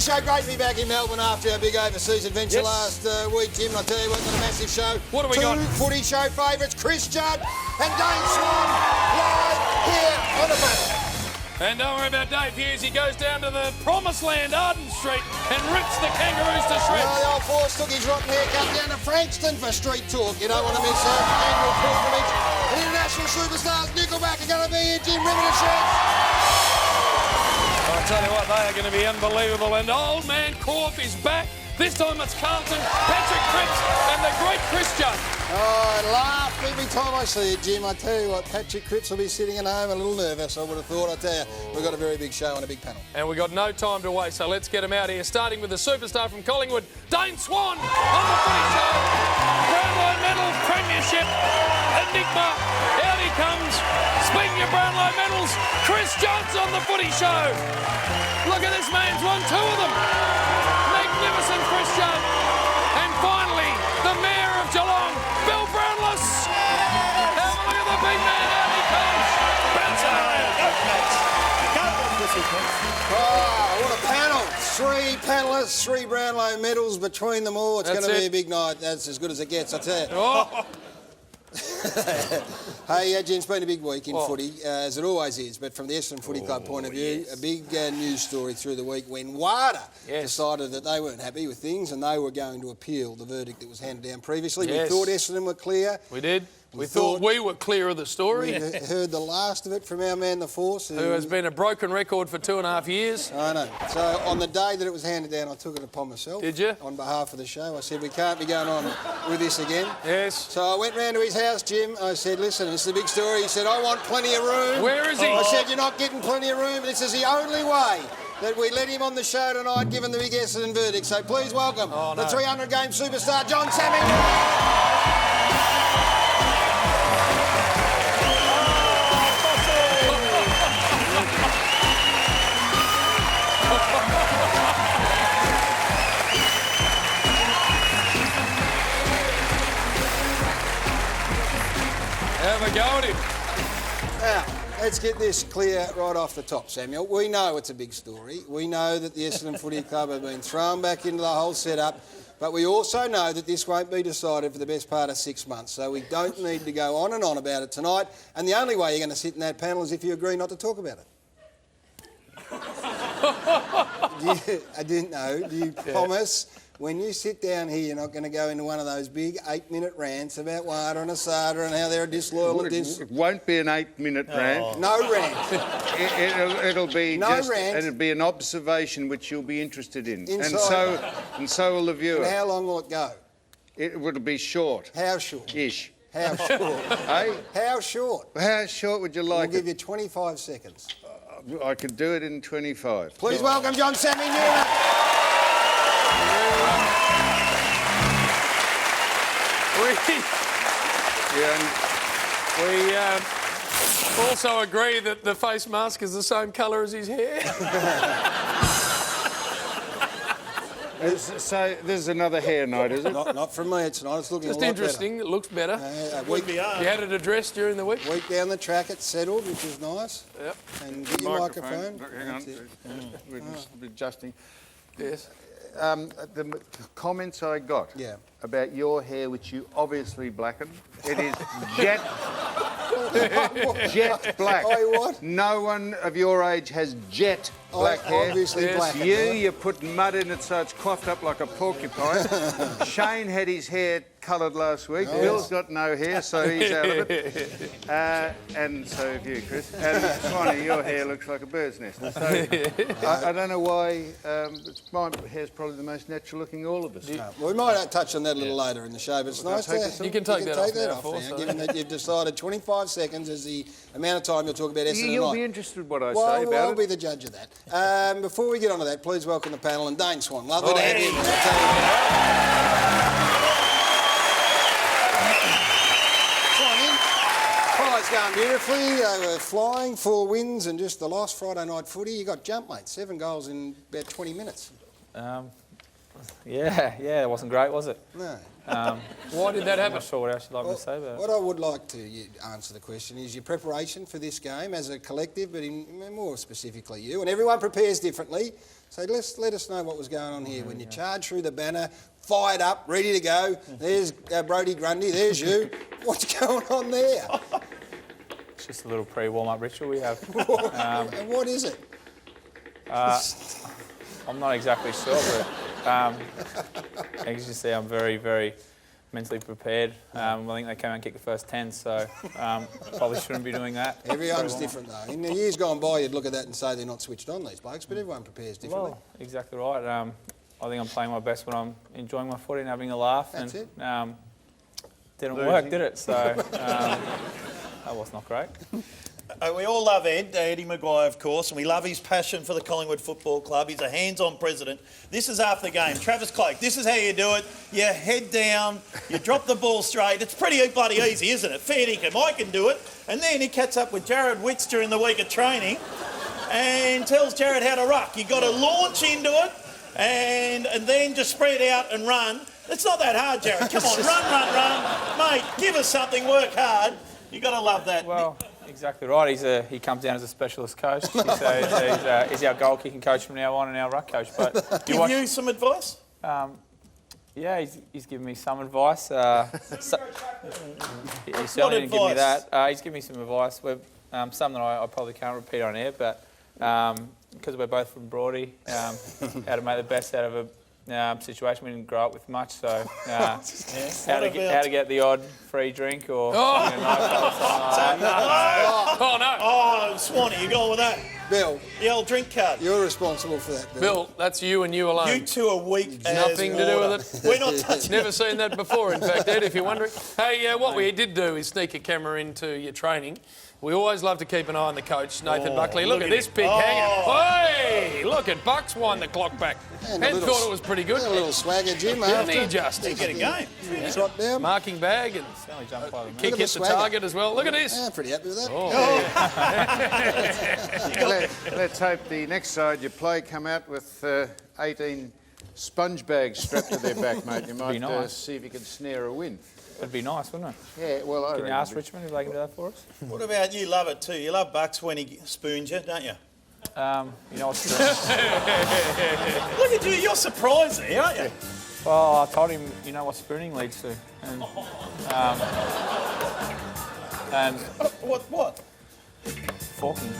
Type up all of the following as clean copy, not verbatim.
Show, great to be back in Melbourne after our big overseas adventure last week, Jim. I'll tell you what, got a massive show. What have we got? Two Footy Show favourites, Chris Judd and Dane Swan, live here on the panel. And don't worry about Dave Hughes. He goes down to the promised land, Arden Street, and rips the Kangaroos to shreds. The old Force took his rotten haircut down to Frankston for street talk. You don't want to miss that annual pilgrimage. The international superstars Nickelback are going to be here, Jim, ripping to shreds. I'll tell you what, they are going to be unbelievable. And Old Man Corp is back. This time it's Carlton, Patrick Cripps, and the great Chris Judd. Oh, I laugh every time I see it, Jim. I tell you what, Patrick Cripps will be sitting at home a little nervous, I would have thought. I tell you, we've got a very big show and a big panel. And we've got no time to waste, so let's get him out here, starting with the superstar from Collingwood, Dane Swan, on the Footy Show. Brownlow medal, premiership, enigma, out he comes. Speaking of Brownlow medals, Chris Judd's on the Footy Show. Look at this man's won two of them. Magnificent Chris Judd. And finally, the Mayor of Geelong, Bill Brownless. Have a look at the big man, out he comes. Oh, what a panel. Three panellists, three Brownlow medals between them all. It's going to be a big night. That's as good as it gets, I tell you. Oh. Hey, Jim, it's been a big week in footy, as it always is, but from the Essendon Footy Club point of view, a big news story through the week when WADA decided that they weren't happy with things and they were going to appeal the verdict that was handed down previously. We thought Essendon were clear. We did. We thought we were clear of the story. We heard the last of it from our man, the Force. Who has been a broken record for 2.5 years. I know. So on the day that it was handed down, I took it upon myself. Did you? On behalf of the show. I said, we can't be going on with this again. Yes. So I went round to his house, Jim. I said, listen, this is a big story. He said, I want plenty of room. Where is he? I said, you're not getting plenty of room. This is the only way that we let him on the show tonight, given the big Essendon verdict. So please welcome the 300-game superstar, John Sammy. Have a go at him. Now, let's get this clear right off the top, Samuel. We know it's a big story. We know that the Essendon Footy Club have been thrown back into the whole setup, but we also know that this won't be decided for the best part of 6 months, so we don't need to go on and on about it tonight, and the only way you're going to sit in that panel is if you agree not to talk about it. I didn't know. Do you promise when you sit down here you're not going to go into one of those big 8-minute rants about WADA and ASADA and how they're disloyal? It won't be an 8-minute rant. No rant. It'll be no just, rant. It'll be an observation which you'll be interested in. Inside. And so will the viewer. And how long will it go? It will be short. How short? Ish. How short? Hey? How short? How short would you like We'll give you 25 seconds. I could do it in 25. Please welcome John Sammy Newman. We also agree that the face mask is the same colour as his hair. So there's another hair night, is it? Not from me, it's not. It's looking Just a lot interesting. better. It looks better. You had it addressed during the week? Week down the track, it's settled, which is nice. Yep. And get your microphone. Hang on. We're just adjusting. Yes. The comments I got about your hair, which you obviously blackened, it is jet black. What? No one of your age has jet black hair. Obviously black. You put mud in it so it's coiffed up like a porcupine. Shane had his hair coloured last week. Bill's got no hair, so he's out of it. And so have you, Chris. And Swanee, your hair looks like a bird's nest. So I don't know why. My hair's probably the most natural looking of all of us. Well, we might touch on that a little later in the show, but it's nice to... You can take that off now, given that you've decided 25 seconds is the amount of time you'll talk about Essendon You'll tonight. be interested in what I say about I'll it. be the judge of that. Before we get on to that, please welcome the panel and Dane Swan. Lovely to have you. It's going beautifully. They were flying, 4 wins, and just the last Friday night footy, you got jumped, mate. 7 goals in about 20 minutes. Yeah, it wasn't great, was it? No. Why did that I'm happen? not sure what else you'd like me to say about it. What I would like to answer the question is your preparation for this game as a collective, but more specifically you, and everyone prepares differently. So let us know what was going on here when you charged through the banner, fired up, ready to go. There's Brodie Grundy, there's you. What's going on there? It's just a little pre-warm-up ritual we have. And what is it? I'm not exactly sure, but as you see, I'm very, very mentally prepared. I think they came out and kicked the first 10, so probably shouldn't be doing that. Everyone's different though. In the years gone by, you'd look at that and say they're not switched on, these blokes, but everyone prepares differently. Well, exactly right. I think I'm playing my best when I'm enjoying my footy and having a laugh. That's it. Didn't work, did it? So that was not great. We all love Eddie Maguire, of course, and we love his passion for the Collingwood Football Club. He's a hands-on president. This is after the game. Travis Cloak, this is how you do it. You head down, you drop the ball straight. It's pretty bloody easy, isn't it? Fair dinkum, I can do it. And then he catches up with Jared Witts during the week of training and tells Jared how to ruck. You've got to launch into it and then just spread out and run. It's not that hard, Jared. Come on, run. Mate, give us something, work hard. You've got to love that. Well, exactly right. He comes down as a specialist coach. He's our goal kicking coach from now on and our ruck coach. But Give you some advice? Yeah, he's given me some advice. He certainly didn't give me that. He's given me some advice. Some that I probably can't repeat on air, but because we're both from Brodie, how to make the best out of a situation we didn't grow up with much, so how to get the odd free drink or something like that. Oh, no. Oh, Swanee, you're going with that. Bill, The old drink card. you're responsible for that, Bill. Bill, that's you and you alone. You two are weak as Nothing to do water. with it. We're not touching Never seen that before, in fact, Ed, if you're wondering. Hey, what we did do is sneak a camera into your training. We always love to keep an eye on the coach, Nathan Buckley. Look at this big hanger. Hey, look at Bucks wind the clock back. And Ed thought it was pretty good. A little swagger, Jim, Didn't after. he just? You get a game. Drop down. Marking bag and Certainly jumped by the kick at hit the the swagger. target as well. Look at this. Yeah, I'm pretty happy with that. Let's hope the next side you play come out with 18 sponge bags strapped to their back, mate. You might nice. see if you can snare a win. It'd be nice, wouldn't it? Yeah, well, I Can you reckon ask it'd Richmond if they can do that for us? What about you? Love it too. You love Bucks when he spoons you, don't you? You know what's Look at you. You're surprised there, aren't you? Well, I told him, you know what spooning leads to, and What? forking.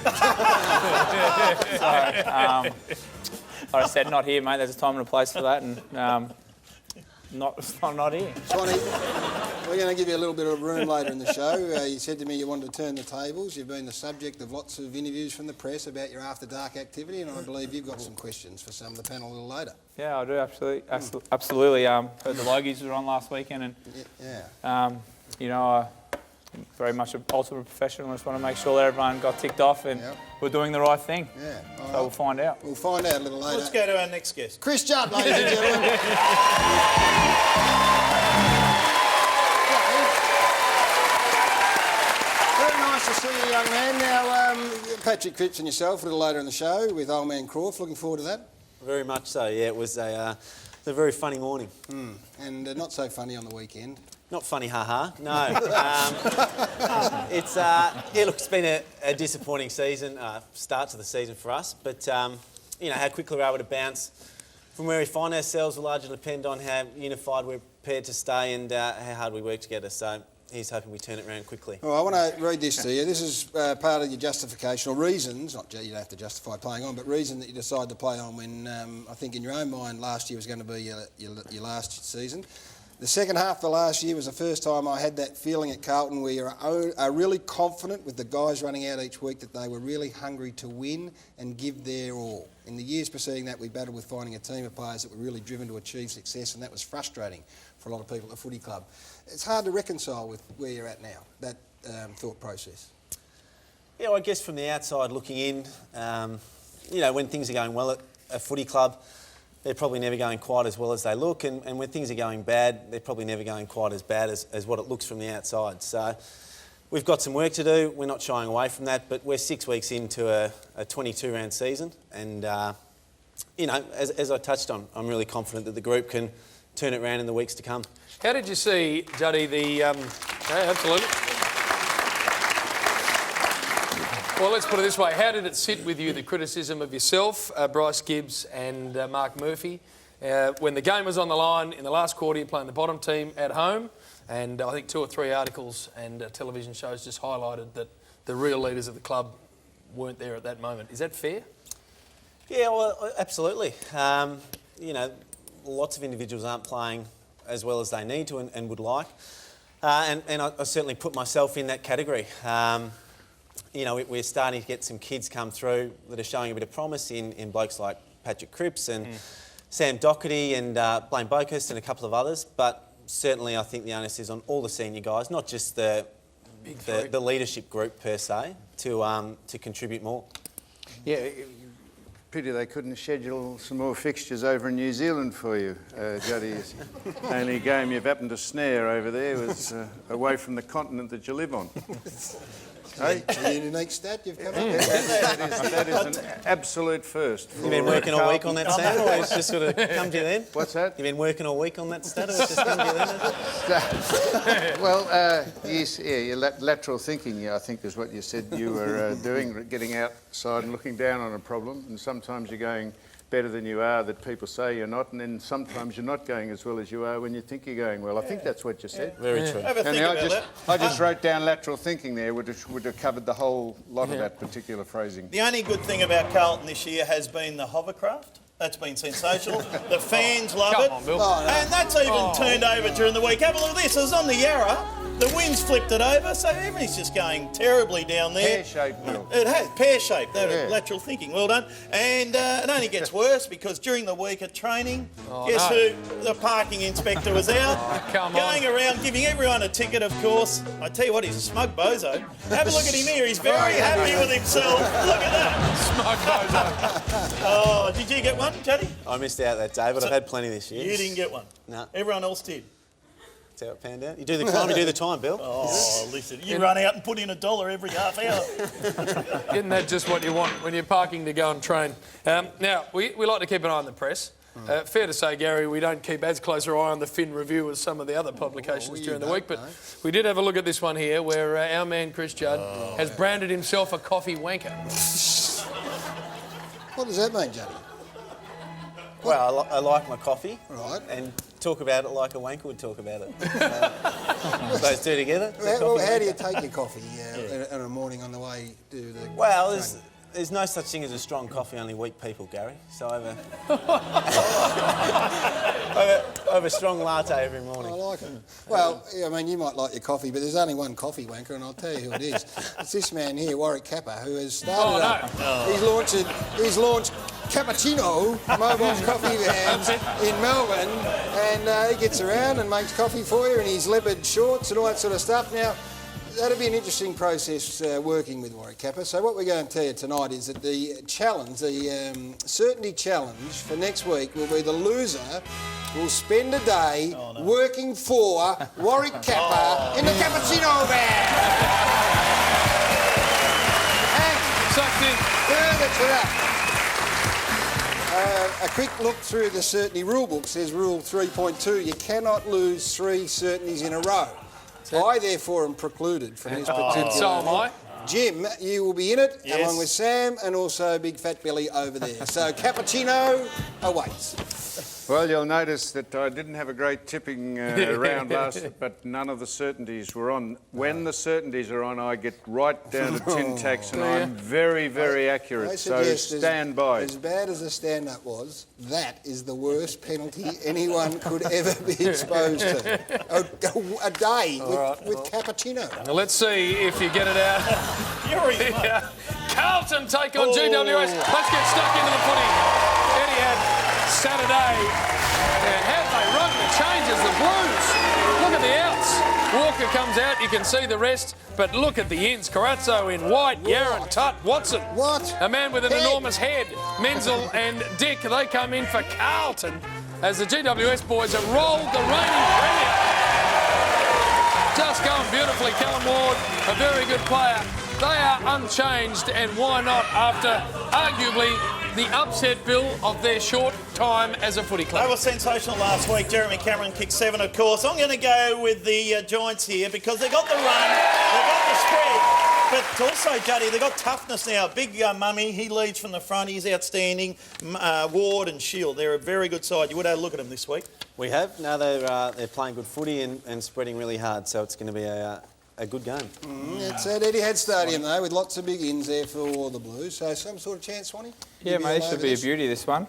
I said, not here, mate. There's a time and a place for that, and not here. Swanee, we're going to give you a little bit of room later in the show. You said to me you wanted to turn the tables. You've been the subject of lots of interviews from the press about your after-dark activity, and I believe you've got some questions for some of the panel a little later. Yeah, I do, absolutely. Heard the Logies were on last weekend, and you know, very much an ultimate professional. I just want to make sure that everyone got ticked off and we're doing the right thing. Yeah. So we'll find out. We'll find out a little later. Let's go to our next guest. Chris Judd, ladies and gentlemen. Very nice to see you, young man. Now, Patrick Cripps and yourself a little later in the show with old man Croft. Looking forward to that. Very much so, yeah. It was a very funny morning. And not so funny on the weekend. Not funny, haha. No. It's been a disappointing season, start to the season for us. But, you know, how quickly we're able to bounce from where we find ourselves will largely depend on how unified we're prepared to stay and how hard we work together. So he's hoping we turn it around quickly. Well, I want to read this to you. This is part of your justification, or reasons, not you don't have to justify playing on, but reason that you decided to play on when I think in your own mind last year was going to be your last season. The second half of the last year was the first time I had that feeling at Carlton where you are really confident with the guys running out each week that they were really hungry to win and give their all. In the years preceding that, we battled with finding a team of players that were really driven to achieve success, and that was frustrating for a lot of people at the footy club. It's hard to reconcile with where you're at now, that thought process. Yeah, well, I guess from the outside looking in, you know, when things are going well at a footy club, they're probably never going quite as well as they look, and when things are going bad, they're probably never going quite as bad as what it looks from the outside. So we've got some work to do. We're not shying away from that, but we're 6 weeks into a 22-round season, and, you know, as I touched on, I'm really confident that the group can turn it around in the weeks to come. How did you see, Juddy, the... yeah, absolutely. Well, let's put it this way. How did it sit with you, the criticism of yourself, Bryce Gibbs and Mark Murphy, when the game was on the line in the last quarter, you're playing the bottom team at home, and I think 2 or 3 articles and television shows just highlighted that the real leaders of the club weren't there at that moment. Is that fair? Yeah, well, absolutely. You know, lots of individuals aren't playing as well as they need to and would like. And I certainly put myself in that category. You know, we're starting to get some kids come through that are showing a bit of promise in blokes like Patrick Cripps and Sam Doherty and Blaine Boakhurst and a couple of others. But certainly I think the onus is on all the senior guys, not just the leadership group per se, to contribute more. Yeah, pity they couldn't schedule some more fixtures over in New Zealand for you, Juddy. The only game you've happened to snare over there was away from the continent that you live on. Hey? It's a unique stat you've come up with. That is an absolute first. You've been working all week on that stat, or it's just sort of come to you then? What's that? You've been working all week on that stat, or it's just come to you then? Well, yes, yeah, your lateral thinking, yeah, I think is what you said you were doing, getting outside and looking down on a problem, and sometimes you're going better than you are that people say you're not, and then sometimes you're not going as well as you are when you think you're going well. I think that's what you said. Very true. Have a think about that. I just wrote down lateral thinking there, would have covered the whole lot of that particular phrasing. The only good thing about Carlton this year has been the hovercraft. That's been sensational. The fans love it. Come on, Bill. And that's even turned over during the week. Have a look at this. It was on the Yarra. The wind's flipped it over, so everything's just going terribly down there. Pear-shaped, Bill. It has, pear-shaped. That Yeah. lateral thinking. Well done. And it only gets worse because during the week at training, guess no. who? The parking inspector was out. come going around giving everyone a ticket, of course. I tell you what, he's a smug bozo. Have a look at him here. He's very happy with himself. Look at that. Smug bozo. Oh, did you get one, Juddy? I missed out that day, but I've had plenty this year. You didn't get one. No. Everyone else did. That's how it panned out. You do the time, you do the time, Bill. Oh, listen, you run out and put in $1 every half hour. Isn't that just what you want when you're parking to go and train? Now, we like to keep an eye on the press. Fair to say, Gary, we don't keep as close an eye on the Fin Review as some of the other publications during the week, but we did have a look at this one here where our man Chris Judd has branded himself a coffee wanker. What does that mean, Juddy? Well, I like my coffee. Right. And talk about it like a wanker would talk about it. Those two together. How do you take your coffee in a morning on the way to the... Well, there's no such thing as a strong coffee, only weak people, Gary. So I have a strong latte every morning. I like it. Well, I mean, you might like your coffee, but there's only one coffee wanker, and I'll tell you who it is. It's this man here, Warwick Kappa, who has started up. He's launched Cappuccino mobile coffee vans in Melbourne, and he gets around and makes coffee for you in his leopard shorts and all that sort of stuff. Now, that'll be an interesting process working with Warwick Kappa. So what we're going to tell you tonight is that the challenge, the certainty challenge for next week will be the loser will spend a day working for Warwick Kappa in the Cappuccino van. And Sucked in. further to that, a quick look through the certainty rulebook says Rule 3.2, you cannot lose 3 certainties in a row. I, therefore, am precluded from this particular... So am I. Jim, you will be in it, Yes. along with Sam and also Big Fat Billy over there. So, Cappuccino awaits. Well, you'll notice that I didn't have a great tipping round last, but none of the certainties were on. When the certainties are on, I get right down to tin tacks, and I'm very, very accurate. I So suggest stand by. As bad as the stand-up was, that is the worst penalty anyone could ever be exposed to. A day with Cappuccino. Now, let's see if you get it out. You're smart. Yeah. Carlton take on GWS. Let's get stuck into the footy. Etihad Saturday. How they run the changes, the Blues. Look at the outs. Walker comes out, you can see the rest, but look at the ins. Carazzo in white, Yaron, Tutt, Watson. What? A man with an Head. enormous head. Menzel and Dick, they come in for Carlton as the GWS boys have rolled the reigning premier. Just going beautifully. Callum Ward, a very good player. They are unchanged, and why not after arguably the upset, Bill, of their short time as a footy They club? were sensational last week. Jeremy Cameron kicked 7, of course. I'm going to go with the Giants here because they got the run, they got the spread, but also, Juddy, they got toughness now. Big Mummy, he leads from the front. He's outstanding. Ward and Shield, they're a very good side. You would have a look at them this week. We have. Now they're playing good footy and spreading really hard, so it's going to be a good game. It's at Etihad Stadium, though, with lots of big ins there for all the Blues. So some sort of chance, Swanee? Yeah, mate, this should be a beauty, this one.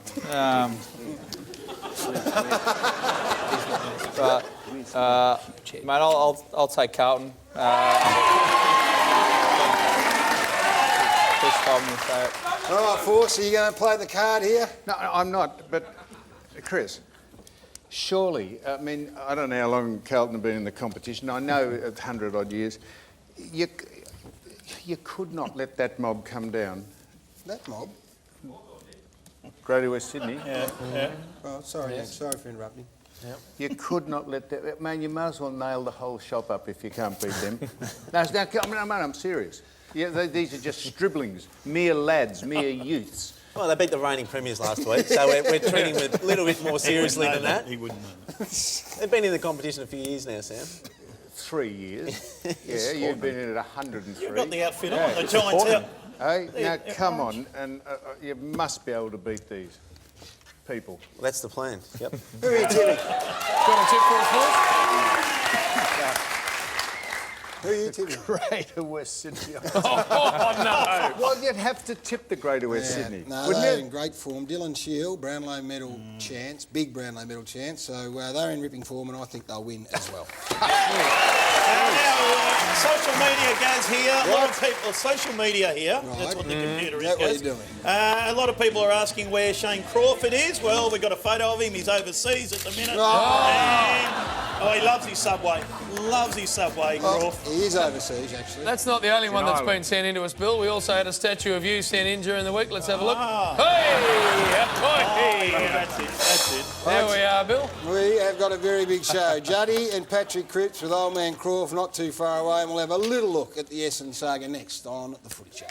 Mate, I'll take Carlton. Chris told me to say it. All right, Force, are you going to play the card here? No, I'm not. But, Chris, surely, I mean, I don't know how long Carlton have been in the competition. I know 100-odd years. You could not let that mob come down. That mob? Greater West Sydney. Yeah. Oh, sorry, Nick. Sorry for interrupting. You could not let that... Man, you might as well nail the whole shop up if you can't beat them. I'm serious. Yeah, these are just striblings, mere lads, mere youths. Well, they beat the reigning premiers last week, so we're treating them a little bit more seriously than that. He wouldn't know. They've been in the competition a few years now, Sam. 3 years. Yeah, you've been in it 103. You've got the outfit on. The Giants out. Hey, now come on, and you must be able to beat these people. Well, that's the plan. Yep. Who are you tipping? Got a tip for us, Force? Who are you tipping? Greater West Sydney. Oh, no. Well, you'd have to tip the Greater West Sydney. No, wouldn't they're you? in great form. Dylan Shield, Brownlow medal chance, big Brownlow medal chance. So they're in ripping form, and I think they'll win as well. Now, social media goes here. A lot of people, social media here. Right. That's what the computer is. Is that what Gaz. you're doing? A lot of people are asking where Shane Crawford is. Well, we've got a photo of him. He's overseas at the minute. And, he loves his Subway. Loves his Subway, Crawford. He is overseas, actually. That's not the only one that's Ireland. been sent into us, Bill. We also had a statue of you sent in during the week. Let's have a look. Ah. Hey! That's it. That's it. There we are, Bill. We have got a very big show. Juddy and Patrick Cripps with Old Man Crawford not too far away, and we'll have a little look at the Essendon saga next on The Footy Show.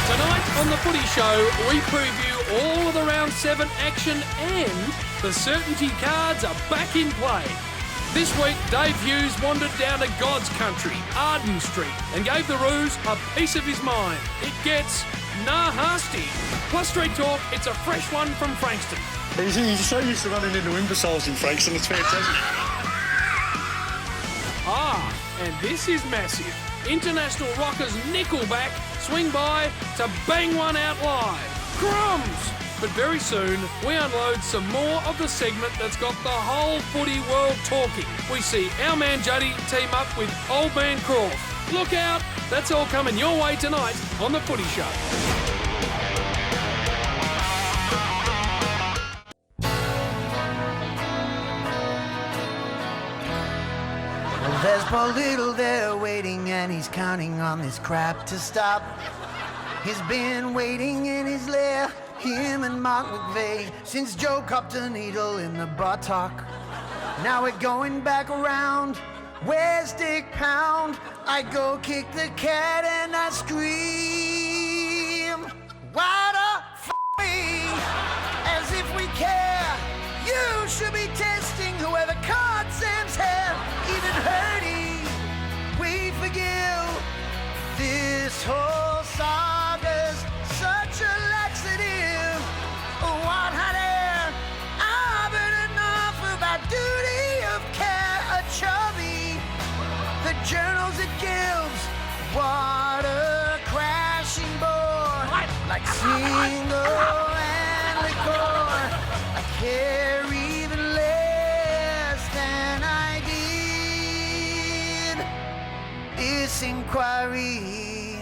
Tonight on The Footy Show, we preview all of the Round 7 action and the certainty cards are back in play. This week, Dave Hughes wandered down to God's country, Arden Street, and gave the Roos a piece of his mind. It gets nasty. Plus Street Talk, it's a fresh one from Frankston. He's so used to running into imbeciles in Frankston, it's fantastic. And this is massive. International rockers Nickelback swing by to bang one out live. Crumbs! But very soon, we unload some more of the segment that's got the whole footy world talking. We see our man Juddy team up with Old Man Crawford. Look out! That's all coming your way tonight on The Footy Show. There's poor little there waiting, and he's counting on this crap to stop. He's been waiting in his lair, him and Mark McVeigh, since Joe copped a needle in the buttock. Now we're going back around. Where's Dick Pound? I go kick the cat and I scream. Why the f me? As if we care. You should be testing whoever caught Sam's hair. Even Hurdy, we forgive. This whole saga's such a laxative. What hot air? I've heard enough about duty of care. A chubby, the journals it gives. What a crashing bore. Like single and liquor. I care even less than I did. This inquiry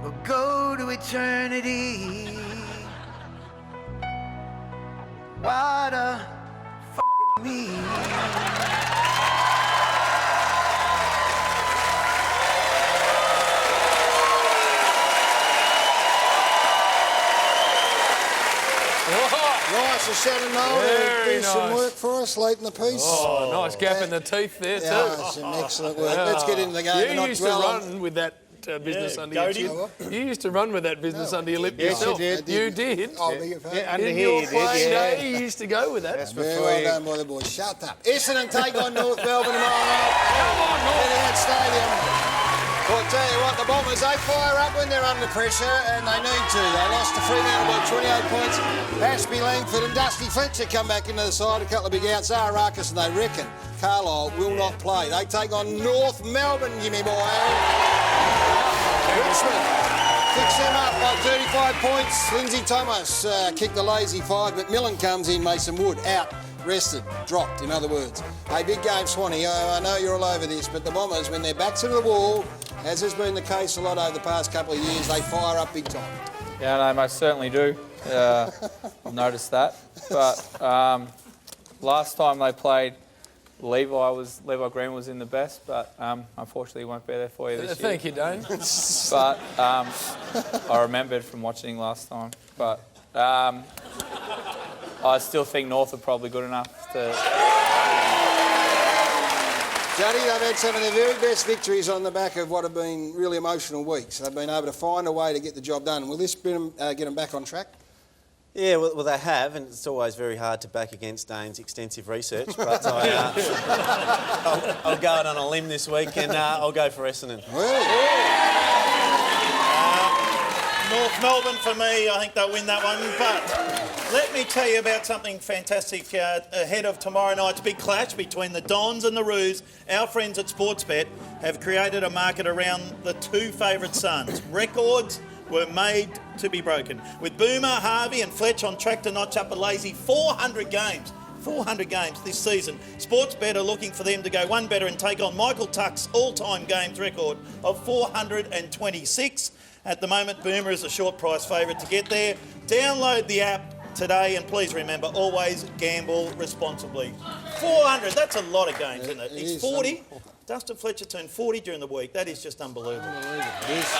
will go to eternity. What a me. Nice, a Shannon Noel Very do some nice. work for us late in the piece. Oh, nice gap in the teeth there, too. Yeah, some excellent work. Let's get into the game. We're You not used to dwell on- run with that business Yeah, under your goatee. chin. You used to run with that business under your lip Yes, you yourself. did. You did. Oh, beg your pardon. Yeah, under In here your you did, playing yeah. day, you used to go with that. That's Very before well you... done by the boys. Shut up. Essendon take on North Melbourne tomorrow night. Come on, North. Etihad Stadium. Well, I'll tell you what, the Bombers, they fire up when they're under pressure, and they need to. They lost to Fremantle by 28 points. Ashby Langford and Dusty Fletcher come back into the side, a couple of big outs. Zara Ruckus, and they reckon Carlisle will not play. They take on North Melbourne, Jimmy boy. Richmond picks them up by 35 points. Lindsay Thomas kicked the lazy 5, but Millen comes in. Mason Wood out. Rested, dropped, in other words. Hey, big game, Swanee. I know you're all over this, but the Bombers, when their backs to the wall, as has been the case a lot over the past couple of years, they fire up big time. Yeah, they most certainly do. I've noticed that. But last time they played, Levi Green was in the best, but unfortunately he won't be there for you this year. Thank you, Dane. But I remembered from watching last time. But I still think North are probably good enough to... Johnny, they've had some of their very best victories on the back of what have been really emotional weeks. They've been able to find a way to get the job done. Will this get them back on track? Yeah, well, they have, and it's always very hard to back against Dane's extensive research, but I'll go out on a limb this week and I'll go for Essendon. Really? North Melbourne for me, I think they'll win that one. But let me tell you about something fantastic ahead of tomorrow night's big clash between the Dons and the Roos. Our friends at Sportsbet have created a market around the two favourite sons. Records were made to be broken. With Boomer, Harvey and Fletch on track to notch up a lazy 400 games. 400 games this season. Sportsbet are looking for them to go one better and take on Michael Tuck's all-time games record of 426. At the moment, Boomer is a short price favourite to get there. Download the app today and please remember, always gamble responsibly. 400, that's a lot of games, isn't it? He's 40. Dustin Fletcher turned 40 during the week. That is just unbelievable. It is.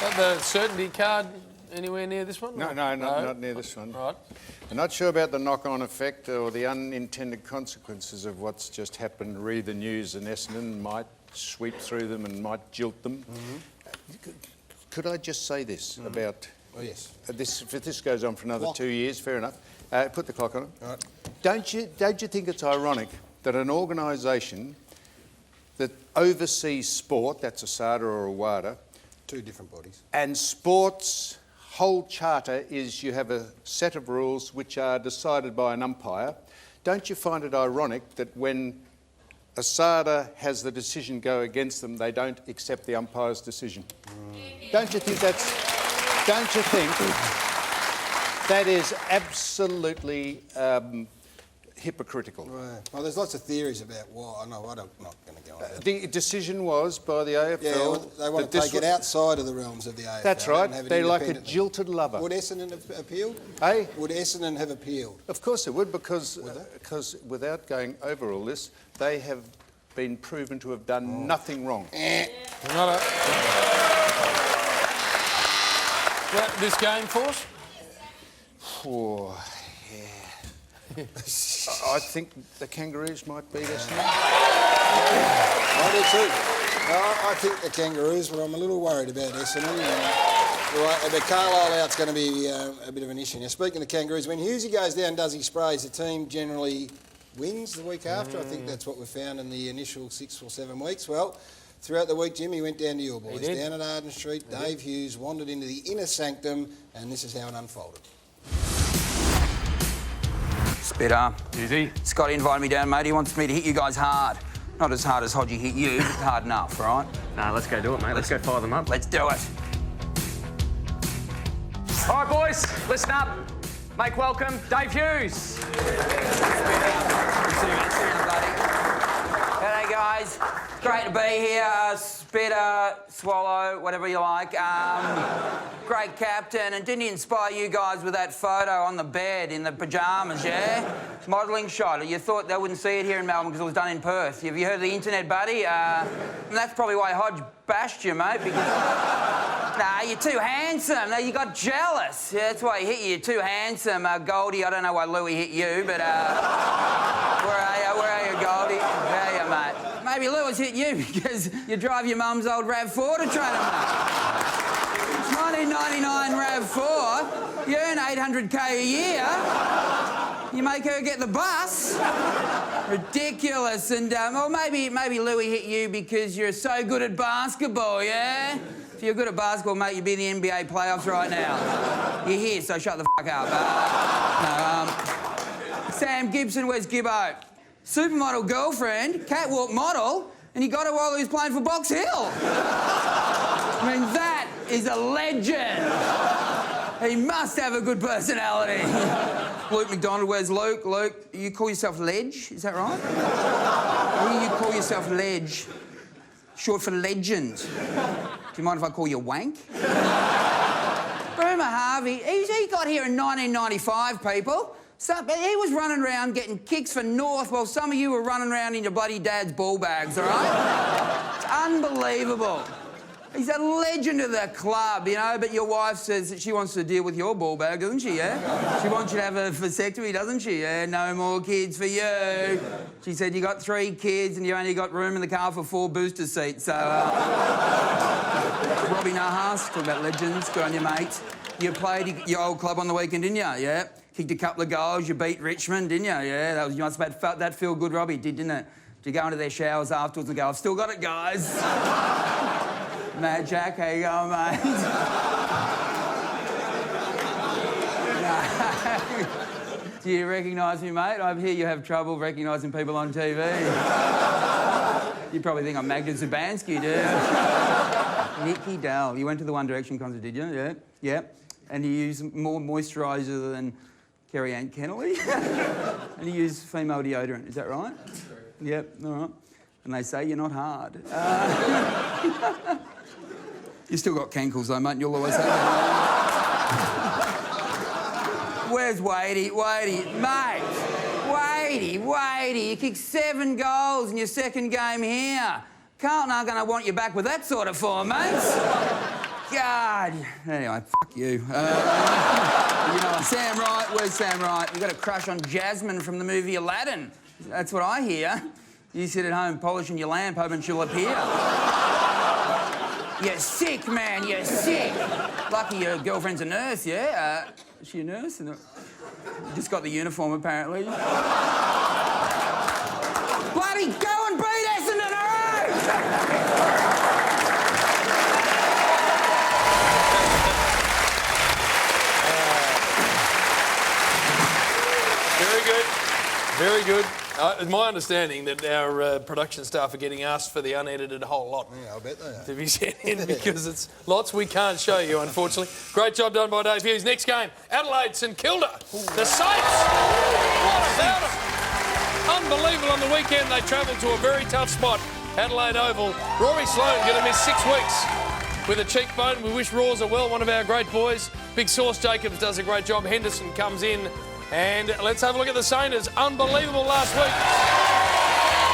Got the certainty card anywhere near this one? No, not near this one. Right. I'm not sure about the knock-on effect or the unintended consequences of what's just happened. Read the news and Essendon might sweep through them and might jilt them. Mm-hmm. Could I just say this about... Oh, yes. If this goes on for another 2 years, fair enough. Put the clock on it. All right. Don't you think it's ironic that an organisation that oversees sport, that's a SADA or a WADA... Two different bodies. And sport's whole charter is you have a set of rules which are decided by an umpire. Don't you find it ironic that when a SADA has the decision go against them, they don't accept the umpire's decision? Don't you think that is absolutely hypocritical? Right. Well, there's lots of theories about why. I'm not going to go on that. The decision was by the AFL... Yeah, well, they want to take it outside of the realms of the AFL. That's right. And have it They're like a independently. jilted lover. Would Essendon have appealed? Hey? Would Essendon have appealed? Of course they would, because without going over all this, they have been proven to have done nothing wrong. This game for us? Oh, yeah. I think the Kangaroos might beat us now. I do too. I think the Kangaroos, but I'm a little worried about Essendon. The Carlisle out's going to be a bit of an issue. Now, speaking of Kangaroos, when Hughesy goes down and does his sprays, the team generally wins the week after. I think that's what we found in the initial 6 or 7 weeks. Well, throughout the week, Jimmy went down to your boys. Down at Arden Street, Dave Hughes wandered into the inner sanctum, and this is how it unfolded. Spitter. Easy. Scott invited me down, mate. He wants me to hit you guys hard. Not as hard as Hodgie hit you, but hard enough, right? Nah, let's go do it, mate. Let's go fire them up. Let's do it. All right, boys, listen up. Make welcome Dave Hughes. G'day, guys. Great to be here. Spitter, Swallow, whatever you like. Great captain. And didn't he inspire you guys with that photo on the bed in the pyjamas, yeah? Modelling shot. You thought they wouldn't see it here in Melbourne because it was done in Perth. Have you heard of the internet, buddy? And that's probably why Hodge bashed you, mate, because... Nah, you're too handsome. No, you got jealous. Yeah, that's why he hit you. You're too handsome. Goldie, I don't know why Louis hit you, but... Where are you, Goldie? There you, mate. maybe Lewis hit you because you drive your mum's old RAV4 to Trinidad. 1999 RAV4, you earn 800k a year. You make her get the bus. Ridiculous. And, or maybe Louis hit you because you're so good at basketball, yeah? If you're good at basketball, mate, you'd be in the NBA playoffs right now. You're here, so shut the fuck up. Sam Gibson, where's Gibbo? Supermodel girlfriend, catwalk model, and he got her while he was playing for Box Hill. I mean, that is a legend. He must have a good personality. Luke McDonald, where's Luke? Luke, you call yourself Ledge, is that right? You call yourself Ledge, short for legend. Do you mind if I call you Wank? Boomer Harvey, he got here in 1995, people. So, he was running around getting kicks for North while some of you were running around in your bloody dad's ball bags, all right? It's unbelievable. He's a legend of the club, you know, but your wife says that she wants to deal with your ball bag, doesn't she, yeah? She wants you to have a vasectomy, doesn't she? Yeah, no more kids for you. She said you got 3 kids and you only got room in the car for 4 booster seats, so... Robbie Nahas, talk about legends, good on you, mate. You played your old club on the weekend, didn't you? Yeah. Kicked a couple of goals, you beat Richmond, didn't you? Yeah, you must have felt that feel good, Robbie, didn't it? Did you go into their showers afterwards and go, I've still got it, guys? Mad Jack, how you going, mate? Do you recognise me, mate? I hear you have trouble recognising people on TV. You probably think I'm Magda Zubanski, do? Nikki Dell. You went to the One Direction concert, did you? Yeah. Yeah. And you use more moisturiser than Kerry Ann Kennelly? And you use female deodorant, is that right? Yep, all right. And they say you're not hard. You still got cankles though, mate, and you'll always have them. Where's Wadey? Wadey, mate. Wadey, you kicked 7 goals in your second game here. Carlton aren't going to want you back with that sort of form, mates. God. Anyway, fuck you. You know, Sam Wright, where's Sam Wright? You got a crush on Jasmine from the movie Aladdin. That's what I hear. You sit at home polishing your lamp, hoping she'll appear. You're sick, man, you're sick. Lucky your girlfriend's a nurse, yeah? Is she a nurse? Just got the uniform, apparently. Bloody go and beat Essendon, all right? Very good. Very good. It's my understanding that our production staff are getting asked for the unedited whole lot. Yeah, I bet they are. To be sent in because it's lots we can't show you, unfortunately. Great job done by Dave Hughes. Next game, Adelaide, St Kilda. The Saints. What about them? Unbelievable on the weekend. They travelled to a very tough spot, Adelaide Oval. Rory Sloane going to miss 6 weeks with a cheekbone. We wish Rawser well, one of our great boys. Big Sauce Jacobs does a great job. Henderson comes in. And let's have a look at the Saints. Unbelievable last week.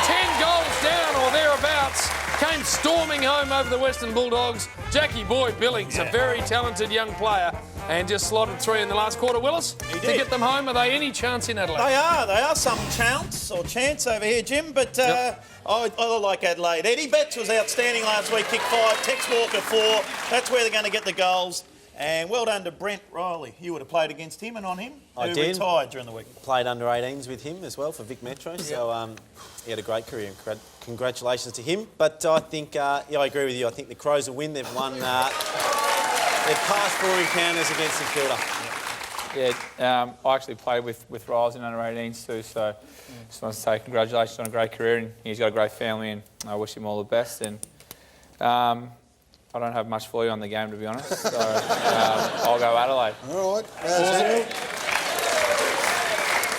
10 goals down or thereabouts. Came storming home over the Western Bulldogs. Jackie Boy Billings, a very talented young player, and just slotted 3 in the last quarter. Willis, to get them home, are they any chance in Adelaide? They are some chance over here, Jim, but I like Adelaide. Eddie Betts was outstanding last week, kicked 5, Tex Walker 4. That's where they're going to get the goals. And well done to Brent Riley. You would have played against him and on him. I who did. Retired during the week. Played under 18s with him as well for Vic Metro. So he had a great career. Congratulations to him. But I think, I agree with you. I think the Crows will win. They've won their past 4 encounters against St Kilda. Yeah, I actually played with Riles in under 18s too. So just want to say congratulations on a great career. And he's got a great family, and I wish him all the best. And I don't have much for you on the game, to be honest, so I'll go Adelaide. All right.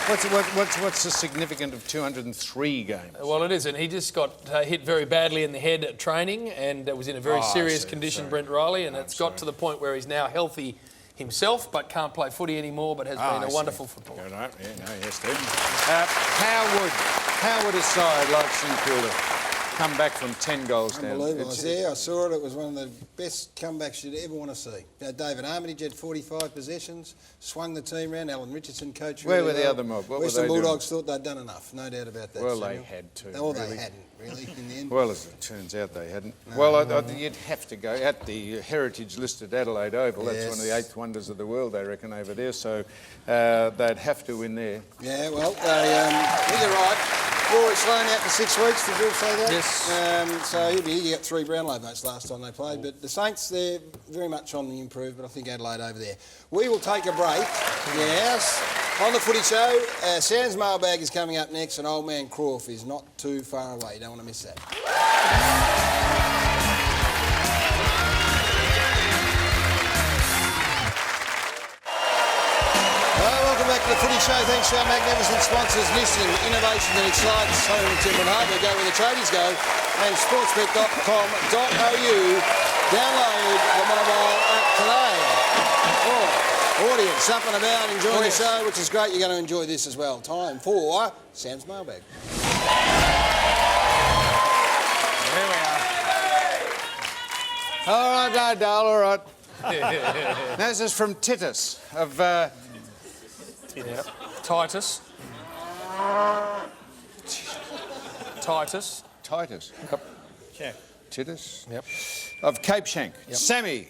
What's the significance of 203 games? Well, it isn't. He just got hit very badly in the head at training and was in a very serious condition, Brent Riley, and it's got to the point where he's now healthy himself but can't play footy anymore, but has been a wonderful footballer. Yes, Steve. How would a side like St Kilda come back from 10 goals down. Unbelievable. I was there, I saw it. It was one of the best comebacks you'd ever want to see. David Armitage had 45 possessions, swung the team round. Alan Richardson coached Where really were the well. other mob? What Western were they Bulldogs thought they'd done enough, no doubt about that. Well, Samuel. they had to. Well, really. they hadn't, really, in the end. Well, as it turns out, they hadn't. Well, you'd have to go at the heritage-listed Adelaide Oval. That's one of the 8th wonders of the world, they reckon, over there. So they'd have to win there. Yeah, well, I think you're right. Rory Sloan out for 6 weeks, did Bill say that? Yes. So he'll be, he got 3 Brownlow votes last time they played, but the Saints, they're very much on the improve, but I think Adelaide over there. We will take a break, yes. On the Footy Show, Sam's mailbag is coming up next, and Old Man Crawf is not too far away. You don't want to miss that. Welcome back to the Footy Show. Thanks to our magnificent sponsors, Nissan, innovation that excites home in Timber and Harbour. Go where the tradies go. And sportsbet.com.au. Download the mobile app today. Audience up and about, enjoying the show, which is great. You're going to enjoy this as well. Time for Sam's mailbag. Here we are. All right, Dale, all right. This is from Titus of... Yep. Titus. Titus. Titus. Yep. Titus. Yep. Of Cape Shank. Yep. Sammy,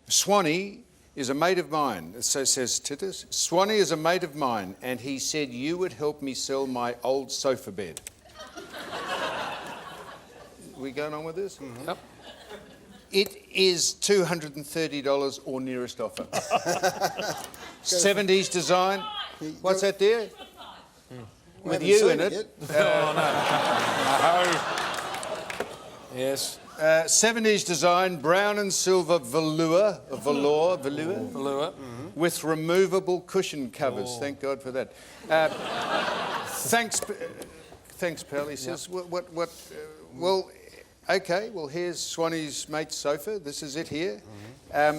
Swanee is a mate of mine. So says Titus. Swanee is a mate of mine, and he said you would help me sell my old sofa bed. We going on with this? Mm-hmm. Yep. It is $230 or nearest offer. 70s design. What's that there? With you in it. No. Yes. 70s design, brown and silver velour, with removable cushion covers. Thank God for that. Thanks, pal. He says, well, okay, well, here's Swanee's mate's sofa. This is it here. Now,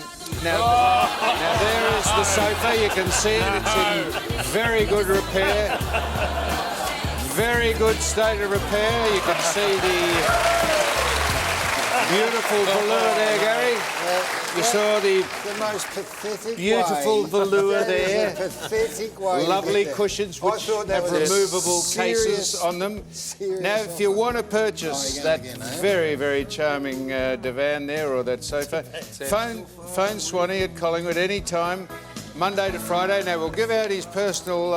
there is the sofa. You can see it. It's in very good repair. Very good state of repair. You can see the beautiful velour there, Gary. You saw the most pathetic beautiful way. velour That is there. a pathetic way. Lovely cushions which have removable cases on them. Now, if you want to purchase that very, very charming divan there or that sofa, phone Swanee at Collingwood any time, Monday to Friday. Now, we'll give out his personal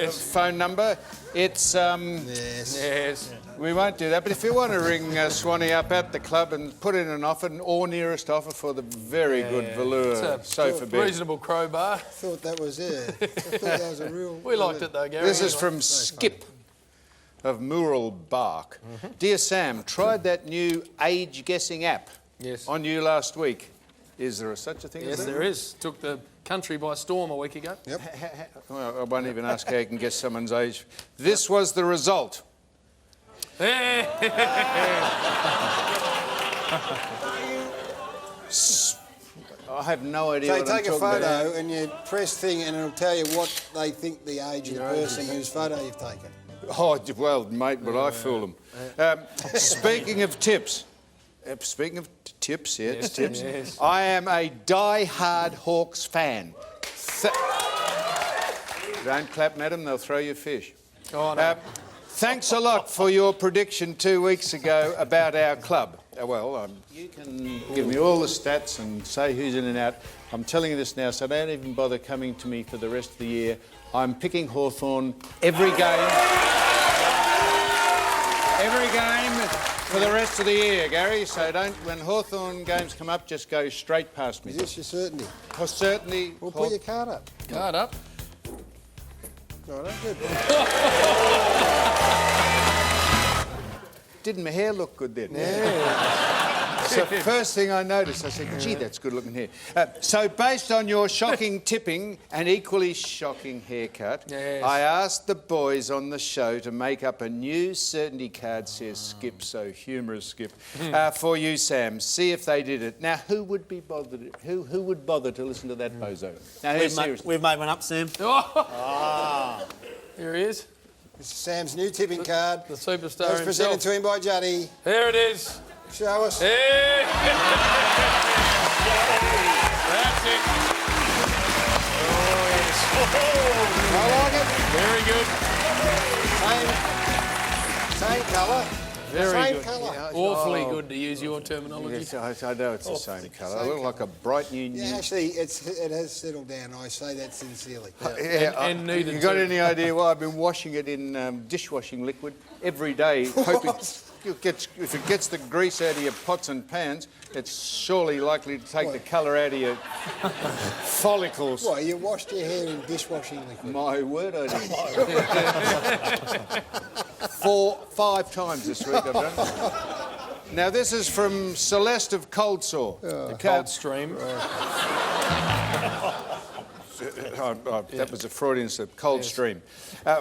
phone number. It's... Yes. We won't do that, but if you want to ring Swanee up at the club and put in an offer, an or nearest offer for the very good velour sofa bed. Reasonable crowbar. I thought that was it. I thought that was a real... We liked it though, Gary. This is from Skip of Mural Bark. Dear Sam, tried that new age-guessing app on you last week. Is there such a thing as that? Yes, there is. Took the country by storm a week ago. Yep. Well, I won't even ask how you can guess someone's age. This was the result. I have no idea So what you take I'm a talking photo about. and you press thing and it'll tell you what they think the age of the person whose photo you've taken. Oh, well, mate, but I fool them. Speaking of tips, it's tips. Yes. I am a die-hard Hawks fan. Don't clap, madam, they'll throw you fish. Oh, no. Thanks a lot for your prediction 2 weeks ago about our club. You can give me all the stats and say who's in and out. I'm telling you this now, so don't even bother coming to me for the rest of the year. I'm picking Hawthorn every game. Every game for the rest of the year, Gary. So don't, when Hawthorn games come up, just go straight past me. Is this your certainty? For certainty. Well, put your card up. Card up. All right, good. Didn't my hair look good then? Yeah. So first thing I noticed, I said, gee, that's good looking hair. So based on your shocking tipping and equally shocking haircut, I asked the boys on the show to make up a new certainty card, says Skip, so humorous Skip, for you, Sam. See if they did it. Now, who would be bothered? Who would bother to listen to that bozo? Now, We've made one up, Sam. Here he is. This is Sam's new tipping card. The superstar That was presented himself. to him by Juddy. There it is. Show us. Hey. That's it. Oh, yes. I like it. Very good. Same colour. Very Same good. colour. Awfully good, to use your terminology. Yes, I know it's the same colour. I look like a bright new... Yeah, actually, it has settled down. I say that sincerely. And needed You got to. any idea why I've been washing it in dishwashing liquid every day, hoping if it gets the grease out of your pots and pans, it's surely likely to take the colour out of your follicles. What, you washed your hair in dishwashing liquid? My word, I did. 5 times this week I've done. Now this is from Celeste of Cold Sore. The cold stream. That was a Freudian slip. Cold stream.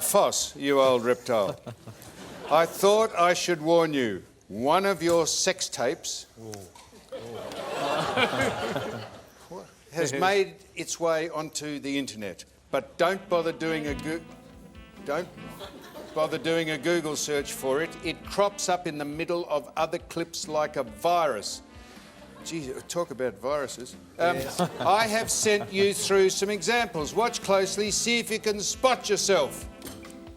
Foss, you old reptile. I thought I should warn you. One of your sex tapes has made its way onto the internet, but don't bother doing a Google search for it. It crops up in the middle of other clips like a virus. Gee, talk about viruses. I have sent you through some examples. Watch closely, see if you can spot yourself.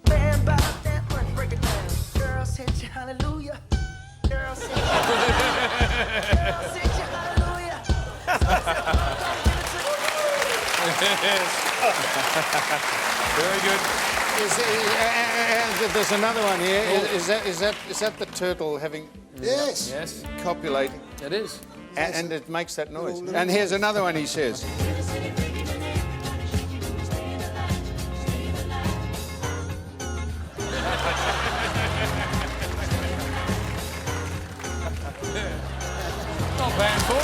Bam, bam, that one, break it down. Girl, sent you hallelujah. Girl, sent you hallelujah. Very good. There's another one here. Is that the turtle having Yes. Yes, copulating? it is. And it makes that noise. And here's another one he says. Not bad for it.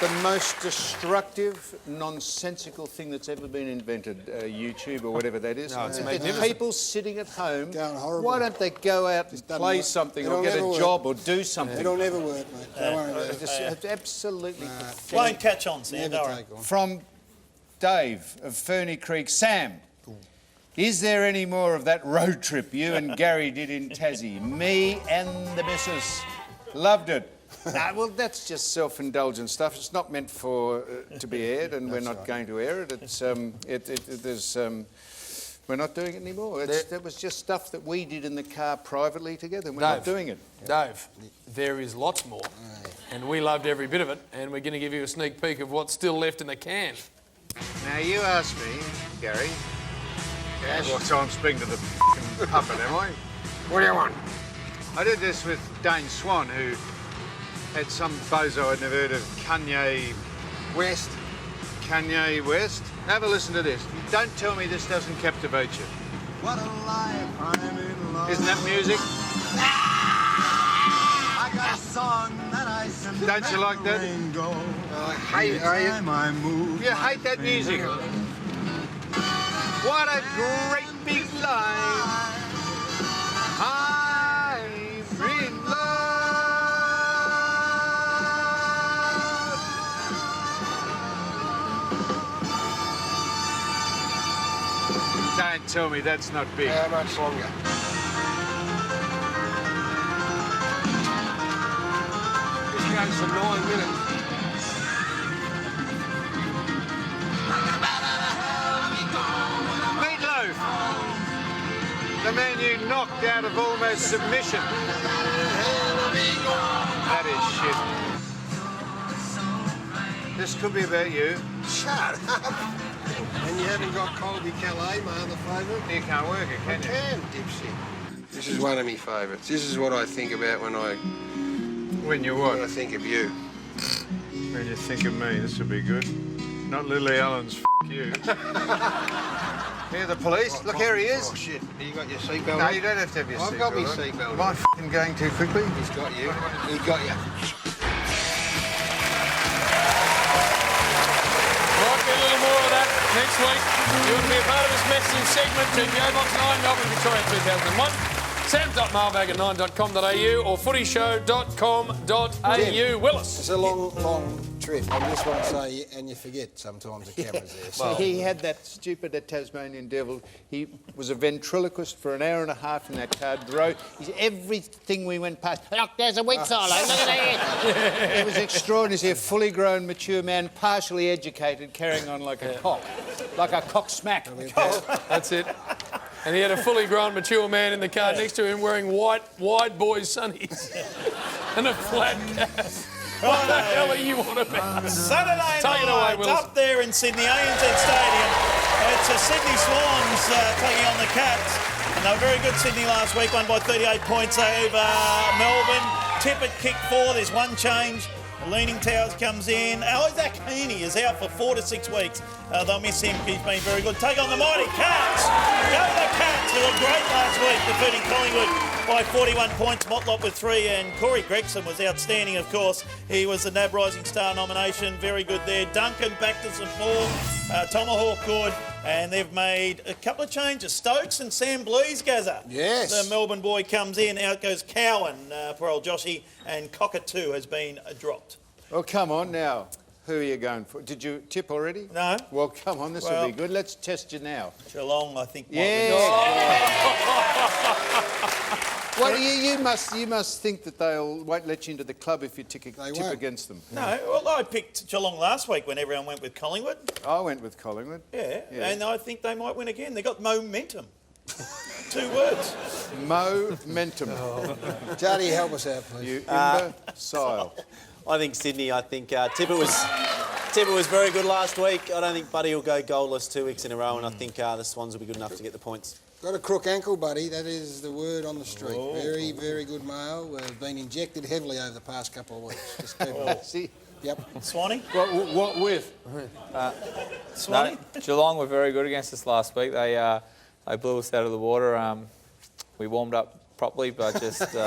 The most destructive, nonsensical thing that's ever been invented, YouTube or whatever that is. No, it's It's magnificent. people sitting at home. Going horrible. Why don't they go out and doesn't play work. something It'll or get never a work. job or do something? It'll never work, mate. Don't worry about it. It's absolutely pathetic. Won't catch on, Sam. Never Don't worry. take on. From Dave of Ferny Creek. Sam, is there any more of that road trip you and Gary did in Tassie? Me and the missus loved it. Well, that's just self-indulgent stuff. It's not meant for to be aired, and we're not going to air it. It's we're not doing it anymore. That was just stuff that we did in the car privately together. We're not Dave. doing it. Dave, there is lots more. And we loved every bit of it. And we're going to give you a sneak peek of what's still left in the can. Now you asked me, Gary. Yes. Well, so I'm speaking to the f***ing puppet, am I? What do you want? I did this with Dane Swan, who had some bozo I'd never heard of, Kanye West. Kanye West. Have a listen to this. Don't tell me this doesn't captivate you. What a life, I'm in love. Isn't that music? I got a song that I can Don't you like that? go. I hate it. I move. You hate that music. What a great big life. I'm in love. Don't tell me that's not big. How much longer? This goes for 9 minutes. Meatloaf, the man you knocked out of almost submission. That is shit. This could be about you. Shut up. And you haven't got Colby Calais, my other favourite? You can't work it, can you? Can, dipshit. This is one of my favourites. This is what I think about when I think of you. When you think of me, this will be good. Not Lily Allen's you. Here the police. Look, here he is. Oh, shit. You got your seatbelt No, on? you don't have to have your seatbelt. I've got my on. seatbelt Am I on. f***ing going too quickly? He's got you. He got you. Might be a little more of that next week. You want to be a part of this messaging segment to PO Box 9, Melbourne, Victoria 2001. Sam.mailbag@9.com.au or footyshow.com.au. Willis. It's a long trip. I just want to say, and you forget sometimes the camera's there. So. He had that stupid Tasmanian devil. He was a ventriloquist for an hour and a half in that card. Everything we went past, look, there's a wheat silo, look at that. It was extraordinary. He's a fully grown, mature man, partially educated, carrying on like a cock smack. That's it. And he had a fully grown, mature man in the car next to him wearing white boys' sunnies and a flat cap. What the hell are you on about? Saturday Take it night, away, Wilson. up there in Sydney, ANZ Stadium. It's the Sydney Swans taking on the Cats. And they were very good Sydney last week, won by 38 points over Melbourne. Tippett kicked 4, there's one change. Leaning Towers comes in. Isaac Heaney is out for 4 to 6 weeks. They'll miss him. He's been very good. Take on the mighty Cats. Go the Cats, who were great last week, defeating Collingwood by 41 points. Motlop with 3, and Corey Gregson was outstanding, of course. He was the NAB Rising Star nomination. Very good there. Duncan back to some form. Tomahawk good. And they've made a couple of changes. Stokes and Sam Blease, Gazza. Yes. The Melbourne boy comes in. Out goes Cowan, poor old Joshy. And Cockatoo has been dropped. Oh, come on now. Who are you going for? Did you tip already? No. Well, come on, this will be good. Let's test you now. Geelong, I think. Yeah. Well, you must think that won't let you into the club if you tip against them. No, well, I picked Geelong last week when everyone went with Collingwood. I went with Collingwood. Yeah, and I think they might win again. They got momentum. 2 words. Momentum. Johnny, help us out, please. You imbecile. I think Sydney. I think Tippett was very good last week. I don't think Buddy will go goalless 2 weeks in a row, and I think the Swans will be good enough to get the points. Got a crook ankle, buddy. That is the word on the street. Oh. Very, very good male. Been injected heavily over the past couple of weeks. Just keep it. See? Yep. Swanee? What with? Swanee? No, Geelong were very good against us last week. They blew us out of the water. We warmed up properly, but just going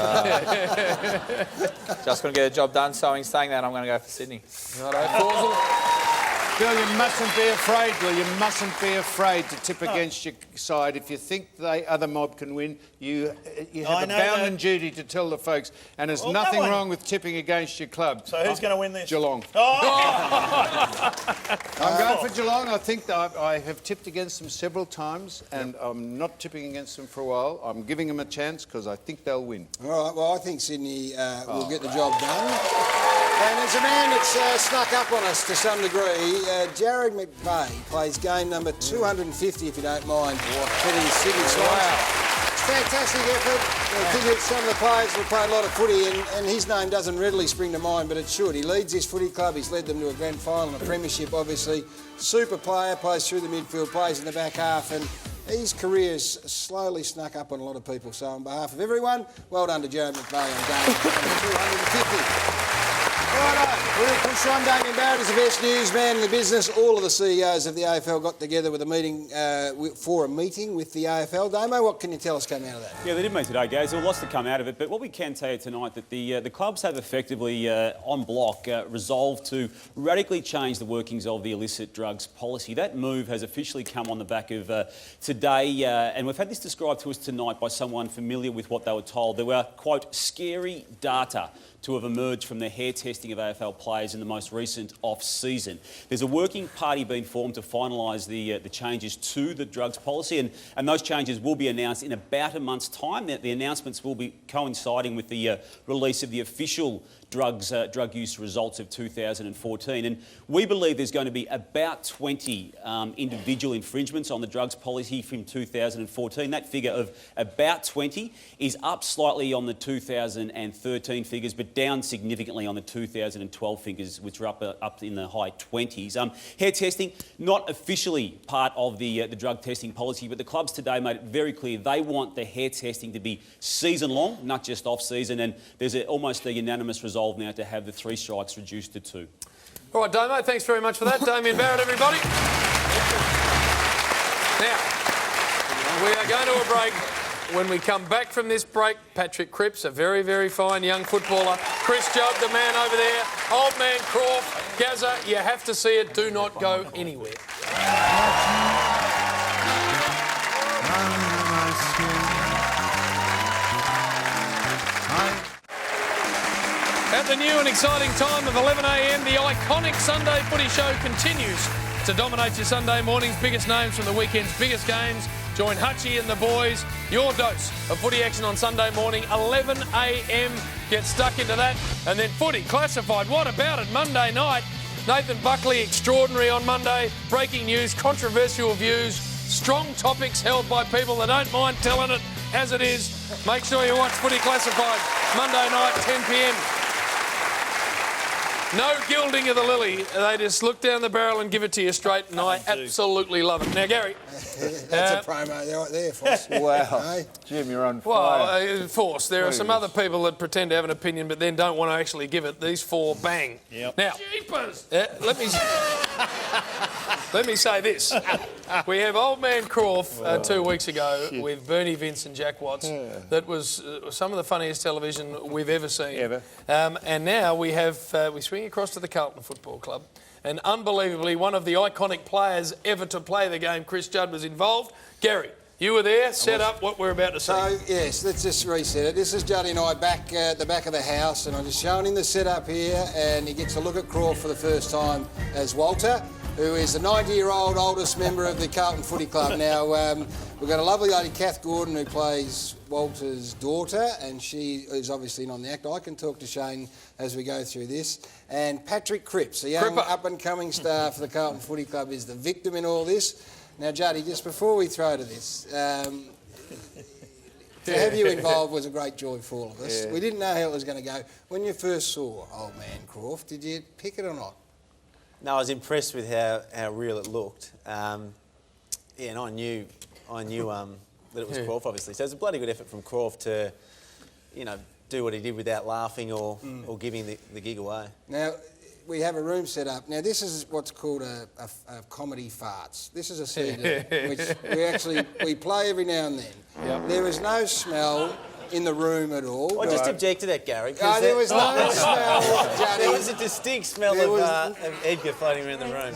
to get a job done. So in saying that, I'm going to go for Sydney. Bill, you mustn't be afraid, Bill. You mustn't be afraid to tip against your side. If you think the other mob can win, you have a bounden duty to tell the folks. And there's nothing wrong with tipping against your club. So who's going to win this? Geelong. Oh! I'm going for Geelong. I think that I have tipped against them several times, and I'm not tipping against them for a while. I'm giving them a chance because I think they'll win. All right, well, I think Sydney will get the job done. And there's a man that's snuck up on us to some degree. Jared McVeigh plays game number 250, if you don't mind, for the Sydney Swans. Wow. It's a fantastic effort. I think it's some of the players who played a lot of footy, and his name doesn't readily spring to mind, but it should. He leads his footy club. He's led them to a grand final and a premiership, obviously. Super player, plays through the midfield, plays in the back half, and his career's slowly snuck up on a lot of people. So on behalf of everyone, well done to Jared McVeigh on game number 250. Righto, we're going to push on. Damien Barrett is the best newsman in the business. All of the CEOs of the AFL got together with a meeting for a meeting with the AFL. Damo, what can you tell us came out of that? Yeah, they did meet today, guys. There were lots to come out of it, but what we can tell you tonight that the clubs have effectively, en bloc, resolved to radically change the workings of the illicit drugs policy. That move has officially come on the back of today, and we've had this described to us tonight by someone familiar with what they were told. There were, quote, scary data to have emerged from the hair testing of AFL players in the most recent off-season. There's a working party being formed to finalise the changes to the drugs policy, and those changes will be announced in about a month's time. The announcements will be coinciding with the release of the official drug use results of 2014, and we believe there's going to be about 20 individual infringements on the drugs policy from 2014. That figure of about 20 is up slightly on the 2013 figures, but down significantly on the 2012 figures, which are up in the high 20s. Hair testing, not officially part of the drug testing policy, but the clubs today made it very clear they want the hair testing to be season-long, not just off-season, and there's almost a unanimous resolve now to have the 3 strikes reduced to 2. All right, Damo, thanks very much for that. Damien Barrett, everybody. Now, we are going to a break. When we come back from this break, Patrick Cripps, a very, very fine young footballer. Chris Judd, the man over there. Old man Croft. Gazza, you have to see it. Do not go anywhere. At the new and exciting time of 11 a.m, the iconic Sunday Footy Show continues to dominate your Sunday mornings. Biggest names from the weekend's biggest games. Join Hutchie and the boys. Your dose of footy action on Sunday morning, 11 a.m. Get stuck into that. And then Footy Classified. What about it? Monday night. Nathan Buckley, extraordinary on Monday. Breaking news, controversial views, strong topics held by people that don't mind telling it as it is. Make sure you watch Footy Classified Monday night, 10 p.m. No gilding of the lily. They just look down the barrel and give it to you straight, and I absolutely love it. Now, Gary. That's a promo right there, Force. Wow. Jim, you're on fire. Well, Force, there are some other people that pretend to have an opinion but then don't want to actually give it. These four, bang. Yep. Now, let me say this. We have Old Man Croft 2 weeks ago with Bernie Vince and Jack Watts. That was some of the funniest television we've ever seen. Ever. And now we have, we swing across to the Carlton Football Club. And unbelievably, one of the iconic players ever to play the game, Chris Judd, was involved. Gary, you were there, set up what we're about to see. So, yes, let's just reset it. This is Juddy and I back at the back of the house, and I'm just showing him the setup here, and he gets a look at Croft for the first time as Walter, who is the 90-year-old oldest member of the Carlton Footy Club. Now, we've got a lovely lady, Kath Gordon, who plays Walter's daughter, and she is obviously not on the act. I can talk to Shane as we go through this. And Patrick Cripps, a young up-and-coming star for the Carlton Footy Club, is the victim in all this. Now, Juddy, just before we throw to this, to have you involved was a great joy for all of us. We didn't know how it was going to go. When you first saw Old Man Croft, did you pick it or not? No, I was impressed with how real it looked. And I knew that it was Croft, obviously. So it was a bloody good effort from Croft to, do what he did without laughing or giving the gig away. Now, we have a room set up. Now, this is what's called a comedy farts. This is a CD, which we play every now and then. Yep. There is no smell in the room at all. I just object to that, Gary. There was no smell, Juddy. There was a distinct smell of Edgar floating around the room.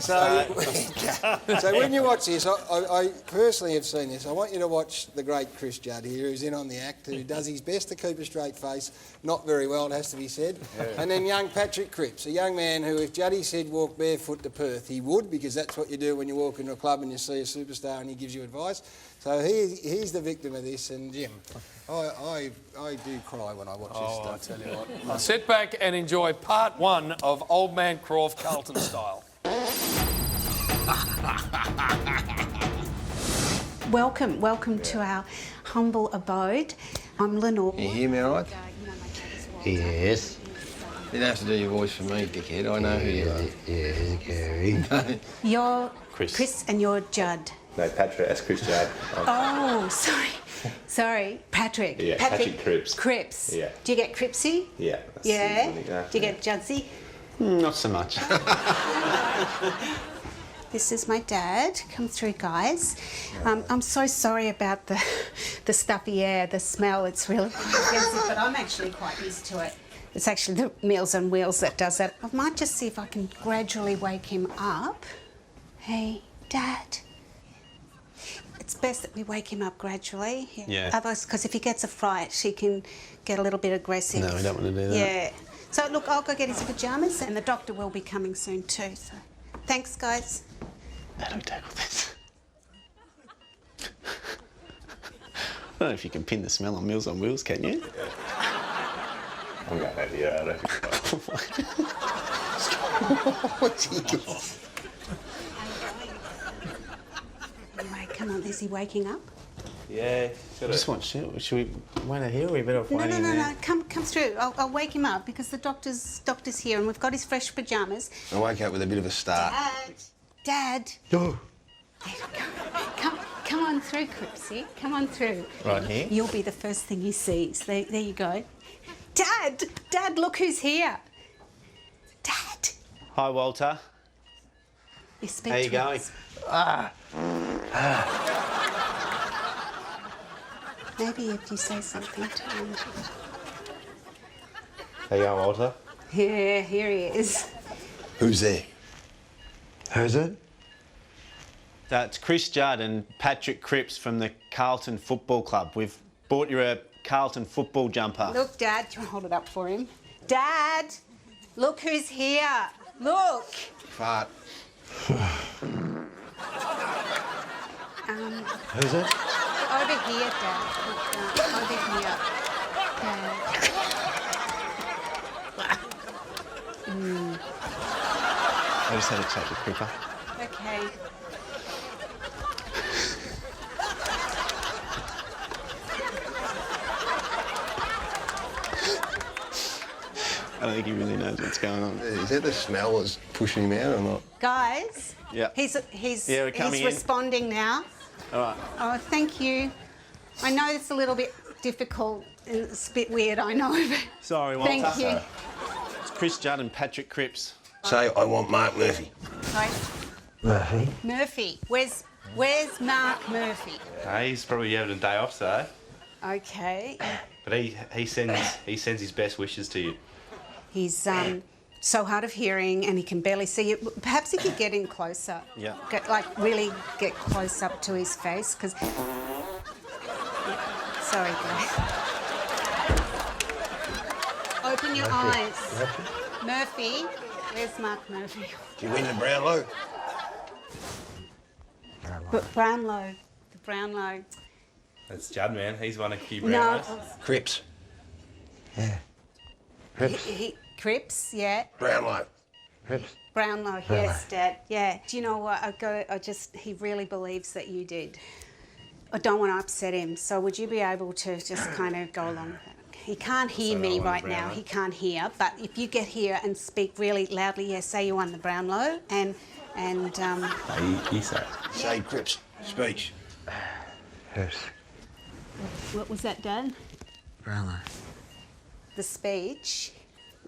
So when you watch this, I personally have seen this. I want you to watch the great Chris Judd here, who's in on the act, who does his best to keep a straight face. Not very well, it has to be said. Yeah. And then young Patrick Cripps, a young man who, if Juddy said walk barefoot to Perth, he would, because that's what you do when you walk into a club and you see a superstar and he gives you advice. So he's the victim of this, and Jim, I do cry when I watch this stuff. I tell you what. Sit back and enjoy part one of Old Man Croft Carlton style. Welcome to our humble abode. I'm Lenore. Can you hear me all right? Yes. You don't have to do your voice for me, dickhead. I know who you are. Yes, Gary. You're Chris and you're Judd. No, Patrick, that's Chris Judd. Oh, sorry, Patrick. Yeah, Patrick Cripps. Cripps. Yeah. Do you get Cripsy? Yeah. Yeah. Do you get Judsy? Not so much. This is my dad. Come through, guys. I'm so sorry about the stuffy air, the smell. It's really offensive, but I'm actually quite used to it. It's actually the Meals on Wheels that does that. I might just see if I can gradually wake him up. Hey, Dad. It's best that we wake him up gradually. Yeah. Otherwise, because if he gets a fright, he can get a little bit aggressive. No, we don't want to do that. Yeah. So, look, I'll go get his pyjamas, and the doctor will be coming soon too. So, thanks, guys. How do we tackle this? I don't know if you can pin the smell on Meals on Wheels, can you? I'm going over here. I don't Anyway, come on, is he waking up? Yeah. Just want should we wait out here or we better off waiting No. Come through. I'll wake him up because the doctor's here and we've got his fresh pyjamas. I wake up with a bit of a start. Dad. Oh. Come on through, Cripsy. Come on through. Right here? You'll be the first thing he sees. There you go. Dad, look who's here. Dad. Hi, Walter. How you going? Maybe if you say something to him. How you going, Walter? Yeah, here he is. Who's there? Who's it? It's Chris Judd and Patrick Cripps from the Carlton Football Club. We've bought you a Carlton football jumper. Look, Dad, do you want to hold it up for him? Dad, look who's here. Look. Fart. Who's it? Over here, Dad. Over here. Dad. I just had a chat with Cripper. Okay. I don't think he really knows what's going on. Is that the smell that's pushing him out or not? Guys. Yeah. He's we're coming in. responding now. All right. Oh, thank you. I know it's a little bit difficult. It's a bit weird, I know. But Sorry, Walter. thank you. It's Chris Judd and Patrick Cripps. Say, I want Mark Murphy. Sorry. Murphy? Murphy. Where's Mark Murphy? He's probably having a day off today, Okay. but he sends his best wishes to you. He's so hard of hearing and he can barely see you. Perhaps he could get in closer. Yeah. Really get close up to his face, because... Sorry, guys. Open your eyes. Murphy. Where's Mark Murphy? Did you win the Brownlow? Brownlow. The Brownlow. That's Judd, man. He's won a few No. Brownlows. Cripps. Yeah. Cripps. Cripps, yeah. Brownlow. Cripps. Brownlow, yes, Dad. Yeah. Do you know what? He really believes that you did. I don't want to upset him, so would you be able to just kind of go along with that? He can't hear me right now. He can't hear, but if you get here and speak really loudly, yeah, say you won the Brownlow, and You say. Say Cripps. Speech. Cripps. What was that, Dad? Brownlow. The speech.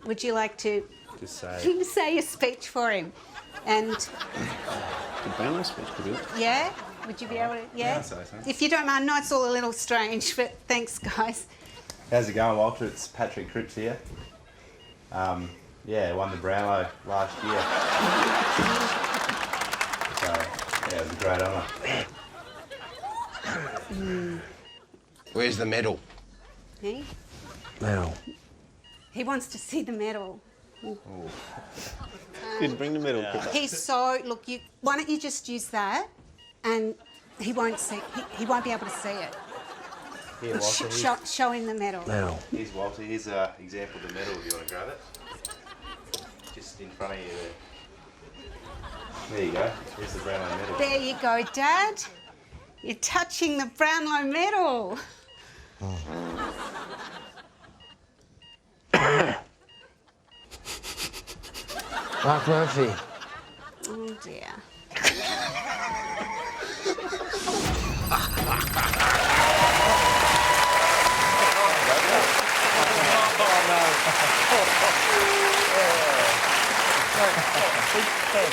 Would you like to Just say. say a speech for him? And The Brownlow speech could do it. yeah, would you be able to? Yeah. I'd say so. If you don't mind, I know it's all a little strange, but thanks, guys. How's it going, Walter? It's Patrick Cripps here. Won the Brownlow last year. So, it was a great honour. Where's the medal? Hey? Medal. He wants to see the medal. Didn't bring the medal. He's so look. Why don't you just use that, and he won't see. He won't be able to see it. Here, Walter. Show him the medal. Medal. Here's Walter. Here's an example of the medal if you want to grab it. Just in front of you there. There you go. Here's the Brownlow medal. There you go, Dad. You're touching the Brownlow medal. Mark Murphy. Oh dear.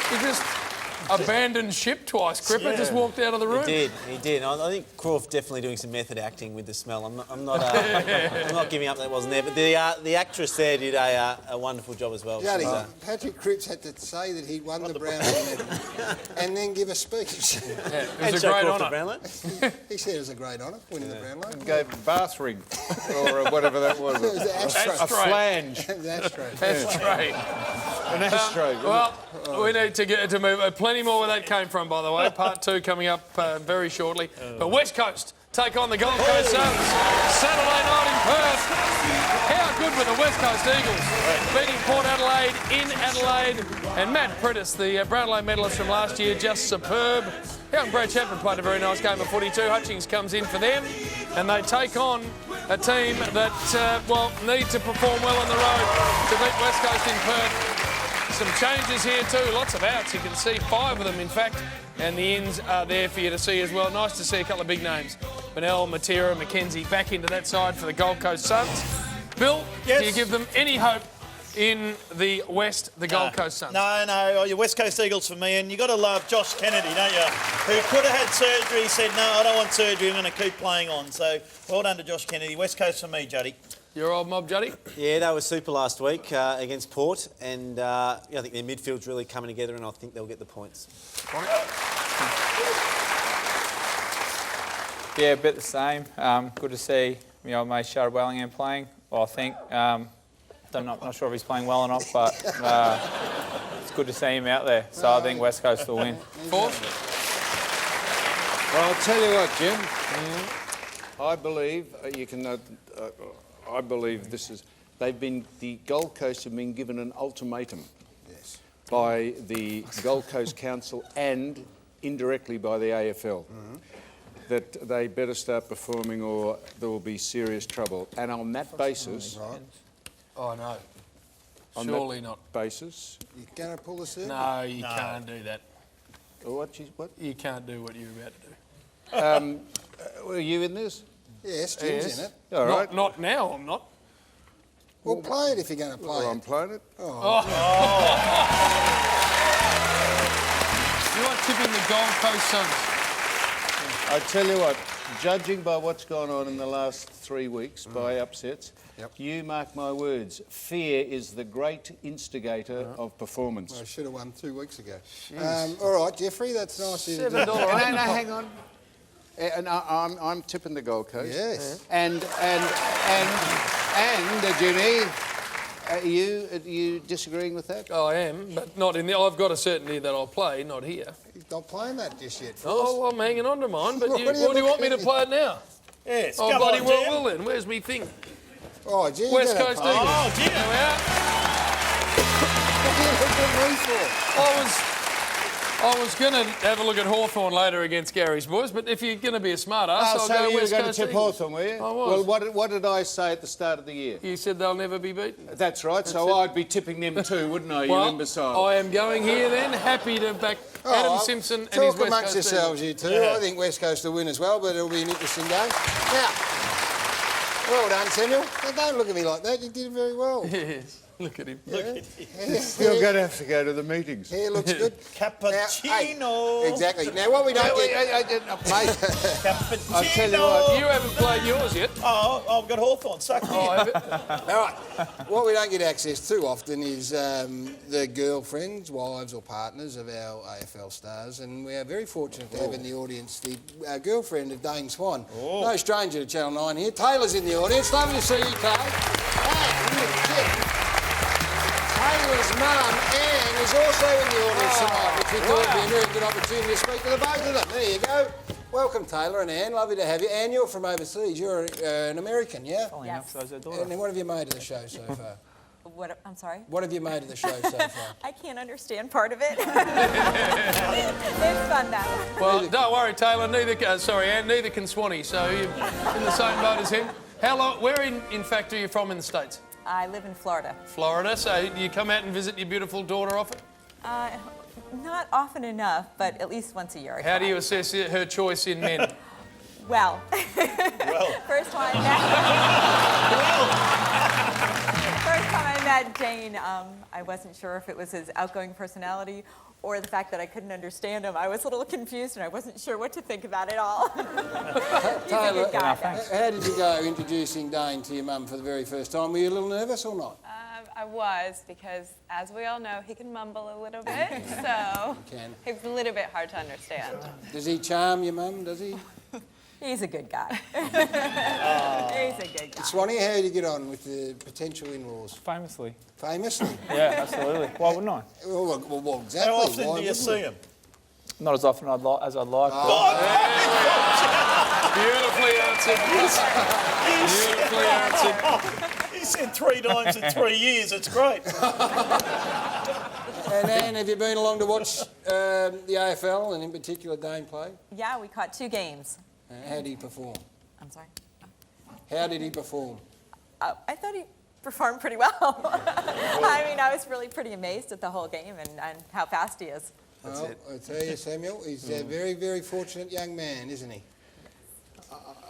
He just abandoned ship twice. Cripper just walked out of the room. He did. I think Crawford definitely doing some method acting with the smell. I'm not giving up that wasn't there. But the actress there did a wonderful job as well. Juddy, Patrick Cripps had to say that he'd won the Brownlow medal and then give a speech. Yeah, it was a great honour. He said it was a great honour, winning the Brownlow. Gave a bath rig or whatever that was. It was an ashtray. A flange. An ashtray. Ashtray. An ashtray. Well, we need to move. Plenty more where that came from, by the way. Part 2 coming up very shortly. But West Coast take on the Gold Coast Suns Saturday night in Perth. How good were the West Coast Eagles beating Port Adelaide in Adelaide? And Matt Prittis, the Brownlow medalist from last year, just superb. Young Brad Chapman played a very nice game of footy too. Hutchings comes in for them, and they take on a team that need to perform well on the road to beat West Coast in Perth. Some changes here too, lots of outs. You can see 5 of them, in fact, and the ins are there for you to see as well. Nice to see a couple of big names. Bennell, Matera, McKenzie back into that side for the Gold Coast Suns. Bill, Yes? do you give them any hope in the West, the Gold Coast Suns? No, your West Coast Eagles for me, and you got to love Josh Kennedy, don't you? Who could have had surgery, he said, no, I don't want surgery, I'm going to keep playing on. So, well done to Josh Kennedy. West Coast for me, Juddy. Your old mob, Juddy? Yeah, they were super last week against Port, and I think their midfield's really coming together, and I think they'll get the points. Yeah, a bit the same. Good to see my old mate Shard Wellingham playing. Well, I think don't so I'm not sure if he's playing well or not, but it's good to see him out there. So I think West Coast will win. Fourth? Well, I'll tell you what, Jim. I believe I believe this is. The Gold Coast have been given an ultimatum by the Gold Coast Council and indirectly by the AFL that they better start performing or there will be serious trouble. And on that basis, Oh, no. on Surely that not. basis, You going to pull the circle? No, you can't do that. what? You can't do what you're about to do. Were you in this? Yes, Jim's in it. All right. Not now, I'm not. Well, play it if you're going to play Well, it. I'm playing it. You are tipping the Gold Coast Suns. I tell you what, judging by what's gone on in the last 3 weeks by upsets, you mark my words, fear is the great instigator of performance. I should have won 2 weeks ago. All right, Jeffrey, that's nice of you to do. $7. No, hang on. And I'm tipping the Gold Coast. Yes. And Jimmy, are you disagreeing with that? I am, but not in the... I've got a certainty that I'll play, not here. He's not playing that just yet. Oh, well, I'm hanging on to mine, but What what do you do you want look me to at? play it now? Yes, Oh, come bloody on, well Jim. will then. Where's me thing? Oh, gee, West you Coast play. Eagles. Oh, Jim. Go out. What are you looking at me for? I was going to have a look at Hawthorn later against Gary's boys, but if you're going to be a smart ass, I'll so go you were West going to Coast tip Eagles. Hawthorn, were you? I was. Well, what did I say at the start of the year? You said they'll never be beaten. That's right, so I'd be tipping them too, wouldn't I, you Well, imbecile? I am going here then, happy to back Adam Simpson and his Talk West amongst Coast yourselves, Eagles. you two. I think West Coast will win as well, but it'll be an interesting game. Now, well done, Samuel. Now, don't look at me like that. You did very well. Yes, look at him. You're going to have to go to the meetings. Hair looks good. Cappuccino. Exactly. Now, what we don't get... Mate, Cappuccino. I'll tell you what. You haven't played yours yet. Oh, I've got Hawthorn. Suck me. Oh, have it? All right. What we don't get access to often is the girlfriends, wives or partners of our AFL stars, and we are very fortunate to have in the audience the girlfriend of Dane Swan. No stranger to Channel 9 here. Taylor's in the audience. Lovely to see you, Tay. Hey, Taylor's mum, Anne, is also in the audience tonight, which we thought would be a very good opportunity to speak to the both of them. There you go. Welcome, Taylor and Anne. Lovely to have you. Anne, you're from overseas. You're an American, yeah? Yes. So is her daughter. And then what have you made of the show so far? What, I'm sorry? What have you made of the show so far? I can't understand part of it. It's fun, though. Well, don't worry, Taylor. Anne, neither can Swanee, so you're in the same boat as him. How long? Where, in fact, are you from in the States? I live in Florida. Florida. So do you come out and visit your beautiful daughter often? Not often enough, but at least once a year. I How do try. you assess her choice in men? Well, first time I met Dane, I wasn't sure if it was his outgoing personality or the fact that I couldn't understand him. I was a little confused and I wasn't sure what to think about it all. He's a Taylor, good guy. how did you go introducing Dane to your mum for the very first time? Were you a little nervous or not? I was, because as we all know, he can mumble a little bit, so it's a little bit hard to understand. Does he charm your mum, does he? He's a good guy. He's a good guy. Swanee, how did you get on with the potential in-laws? Famously. Famously? Yeah, absolutely. Why wouldn't I? Well, exactly. How often Why do you wouldn't see him? Not as often as I'd like. Beautifully answered. Beautifully answered. He said 3 times in 3 years. It's great. And Anne, have you been along to watch the AFL and in particular Dane play? Yeah, we caught 2 games. How did he perform? I'm sorry. How did he perform? I thought he performed pretty well. I mean, I was really pretty amazed at the whole game and how fast he is. Well, I tell you, Samuel, he's a very, very fortunate young man, isn't he?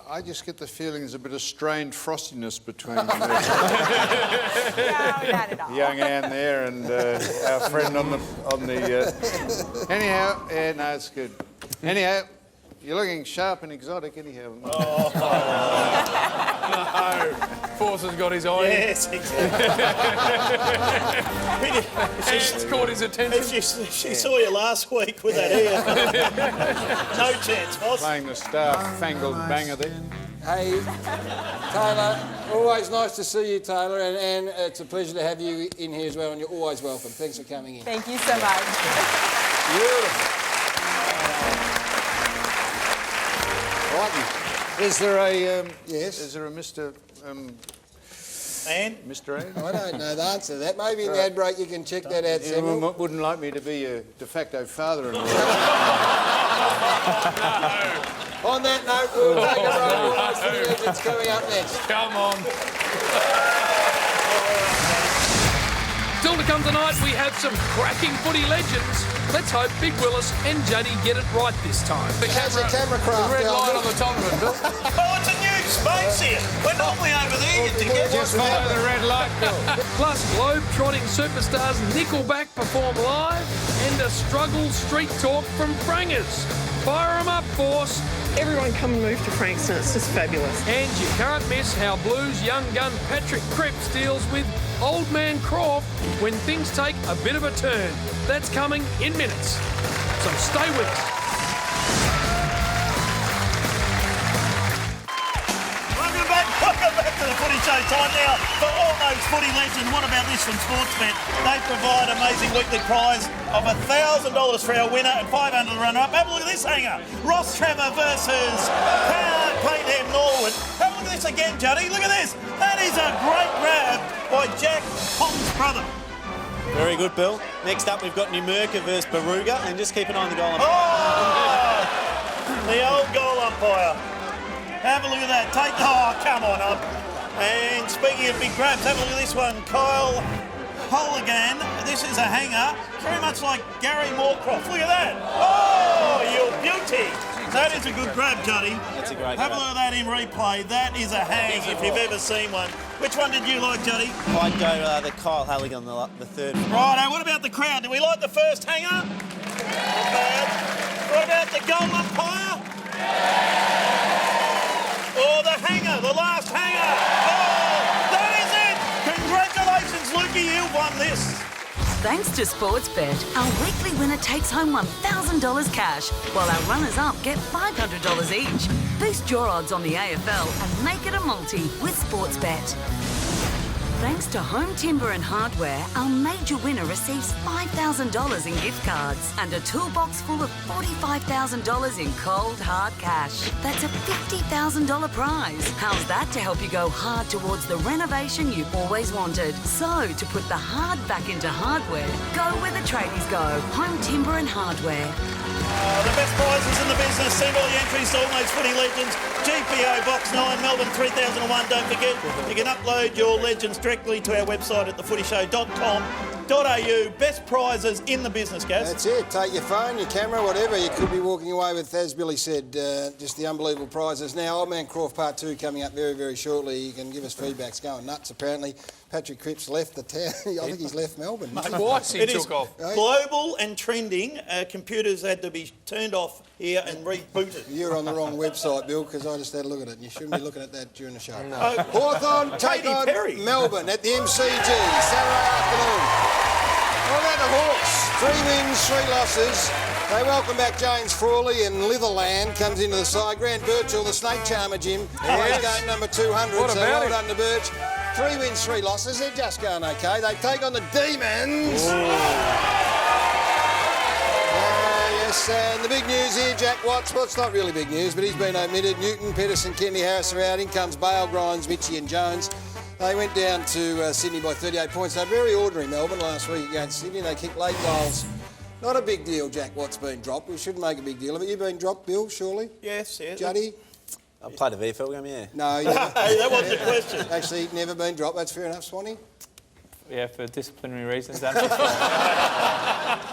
I just get the feeling there's a bit of strained frostiness between No, not at all. young Anne there and our friend on the. Anyhow, yeah, no, it's good. Anyhow, you're looking sharp and exotic. Anyhow. No. Force has got his eye. Yes, exactly. It's caught his attention. She saw you last week with that hair. No chance, boss. Playing the star-fangled banger there. Hey, Taylor, Always nice to see you, Taylor, and it's a pleasure to have you in here as well, and you're always welcome. Thanks for coming in. Thank you so much. Beautiful. Righty. Is there a yes? Is there a Mr. And? Mr. Ann? I don't know the answer to that. Maybe in the ad break you can check that out, You Samuel. wouldn't like me to be your de facto father-in-law. On that note, we'll take a roll of applause for the legends coming up next. Come on. Still to come tonight, we have some cracking footy legends. Let's hope Big Willis and Juddy get it right this time. How's the camera craft? The red line on the top of it, Bill. Oh, it's a new space here. We're normally over there, you get Just follow the red light, Bill. Plus, globe-trotting superstars Nickelback perform live and a struggle street talk from Frangers. Fire 'em up, force. Everyone come and move to Frankston. It's just fabulous. And you can't miss how Blues young gun Patrick Cripps deals with Old Man Croft when things take a bit of a turn. That's coming in minutes. So stay with us. Welcome back to the Footy Show. Time now for all those footy legends. What about this from Sportsbet? They provide amazing weekly prize of $1,000 for our winner and $500 the runner-up. Have a look at this hanger. Ross Trevor versus Payneham Norwood. Have a look at this again, Juddy. Look at this. That is a great grab by Jack Pong's brother. Very good, Bill. Next up, we've got Numurkah versus Baruga, and just keep an eye on the goal umpire. Oh! The old goal umpire. Have a look at that. Come on up. And speaking of big grabs, have a look at this one. Kyle Holigan. This is a hanger. Very much like Gary Moorcroft. Look at that. Oh, you beauty. That is a good grab, Juddy. That's a great Have grab. a look at that in replay. That is a hang if you've ever seen one. Which one did you like, Juddy? I'd go the Kyle Halligan, the third. Righto, what about the crowd? Do we like the first hanger? Not bad. What about the goal umpire? Or the hanger, the last hanger. Oh, that is it. Congratulations, Lukey, you won this. Thanks to Sportsbet, our weekly winner takes home $1,000 cash, while our runners-up get $500 each. Boost your odds on the AFL and make it a multi with Sportsbet. Thanks to Home Timber and Hardware, our major winner receives $5,000 in gift cards and a toolbox full of $45,000 in cold, hard cash. That's a $50,000 prize. How's that to help you go hard towards the renovation you've always wanted? So, to put the hard back into hardware, go where the tradies go. Home Timber and Hardware. The best prizes in the business. Send all your entries to all those footy legends. GPO Box 9, Melbourne 3001. Don't forget, you can upload your legends directly to our website at thefootyshow.com.au. Best prizes in the business, Gaz. That's it. Take your phone, your camera, whatever. You could be walking away with, as Billy said, just the unbelievable prizes. Now, Old Man Croft Part 2 coming up very, very shortly. You can give us feedback. It's going nuts, apparently. Patrick Cripps left the town. I think he's left Melbourne. Twice he took off. Global and trending. Computers had to be turned off here and rebooted. You're on the wrong website, Bill, because I just had a look at it, and you shouldn't be looking at that during the show. No. Hawthorn take Katy on Perry. Melbourne at the MCG Saturday afternoon. What about the Hawks? 3 wins, 3 losses. They welcome back James Frawley, and Litherland comes into the side. Grant Birchall, the snake charmer, Jim, plays game number 200. What so about well him? done to Birch. 3 wins, 3 losses. They're just going okay. They take on the Demons. Yes, and the big news here, Jack Watts. Well, it's not really big news, but he's been omitted. Newton, Pedersen, Kenny Harris are out. In comes Bale, Grimes, Mitchie and Jones. They went down to Sydney by 38 points. They're very ordinary, Melbourne, last week against Sydney. They kicked late goals. Not a big deal, Jack Watts been dropped. We shouldn't make a big deal of it. You've been dropped, Bill, surely? Yes, yes. Juddy? I played a VFL game, yeah. No, you never. Hey, that wasn't the question. Actually, never been dropped. That's fair enough, Swanee. Yeah, for disciplinary reasons.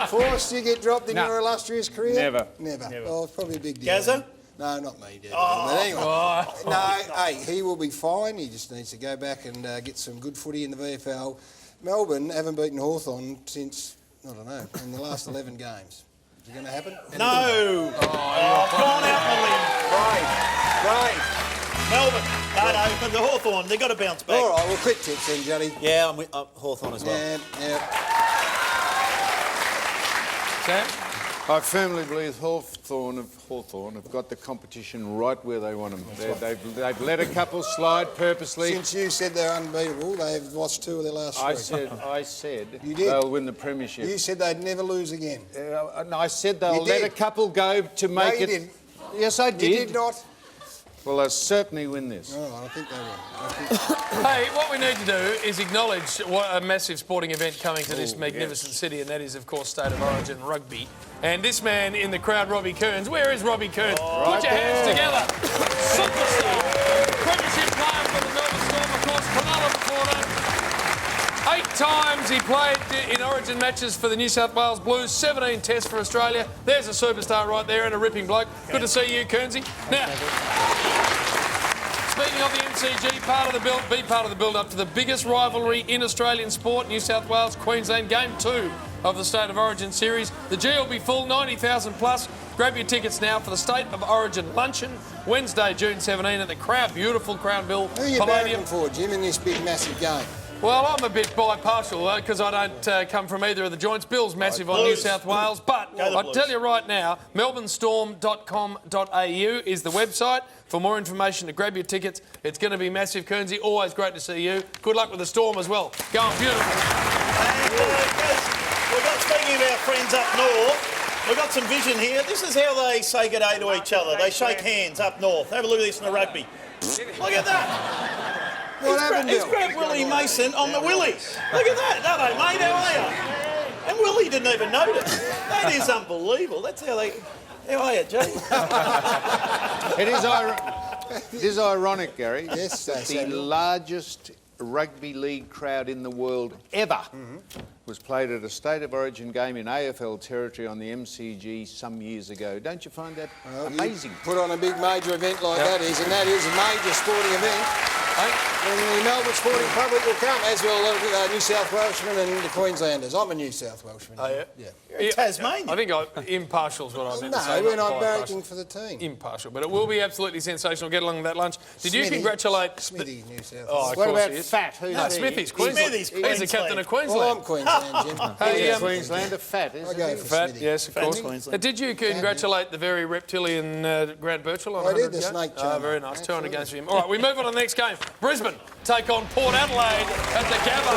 Forrest, you get dropped in No. your illustrious career? Never. Never. Never. Oh, it's probably a big deal. Gazza? No, not me, Dad. Oh. But anyway, Oh. no, hey, he will be fine. He just needs to go back and get some good footy in the VFL. Melbourne haven't beaten Hawthorn since, I don't know, in the last 11 games. Is it going to happen? No. I've gone out on a limb. Great. Melbourne. No, but the Hawthorn, they've got to bounce back. All right, well, quick tips then, Juddy. Yeah, I'm with Hawthorn as well. Yeah. Sam? I firmly believe Hawthorn have got the competition right where they want them. They've let a couple slide purposely. Since you said they're unbeatable, they've lost 2 of their last 3. I said you did. They'll win the premiership. You said they'd never lose again. No, I said they'll let a couple go to make no, you it. Didn't. Yes, I did. You did not. Well, they'll certainly win this. Oh, I think they will. Hey, what we need to do is acknowledge what a massive sporting event coming to this magnificent city, and that is, of course, State of Origin rugby. And this man in the crowd, Robbie Kearns. Where is Robbie Kearns? Put your hands together. Superstar. Premiership player for the Melbourne Storm, of course, Cronulla before that. 8 times he played in Origin matches for the New South Wales Blues, 17 tests for Australia. There's a superstar right there and a ripping bloke. Good to see you, Kearnsy. Now, speaking of the MCG, be part of the build-up to the biggest rivalry in Australian sport, New South Wales, Queensland, Game 2 of the State of Origin series. The G will be full, 90,000 plus. Grab your tickets now for the State of Origin luncheon, Wednesday, June 17 at the beautiful Crown Bill Who are you barracking for, Jim, in this big, massive game? Well, I'm a bit bipartial because I don't come from either of the joints. Bill's massive on New South Wales, but I'll tell you right now, melbournestorm.com.au is the website for more information to grab your tickets. It's going to be massive. Kearnsy, always great to see you. Good luck with the Storm as well. Going beautiful. And speaking of our friends up north, we've got some vision here. This is how they say good day to each other. They shake hands up north. Have a look at this in the rugby. Look at that. He's grabbed Willie Mason on the willies. Look at that. Hello, mate. How are you? And Willie didn't even notice. That is unbelievable. That's how they... How are you, Jay? It is ironic, Gary, yes, that the largest rugby league crowd in the world ever was played at a State of Origin game in AFL territory on the MCG some years ago. Don't you find that amazing? Put on a big major event like that is a major sporting event. And the Melbourne Sporting Public will come, as will New South Welshmen and the Queenslanders. I'm a New South Welshman. Oh, yeah? Yeah. You're Tasmanian. I think impartial is what I meant to say. No, we're not barracking for the team. Impartial, but it will be absolutely sensational. Get along with that lunch. Did you congratulate... Smithy, New South Wales. Oh, of what course about he is. Fat? No, Smithy's Queensland. He's the captain of Queensland. Well, I'm Queensland, Jim. Hey, Queenslander, Fat, isn't I go he? for Fat, Smithy. yes, of course. Did you congratulate the very reptilian Grant Birchall on 100 I did, the games? snake charmer. Very nice. 200 games for him. All right, we move on to the next game. Brisbane take on Port Adelaide at the Gabba.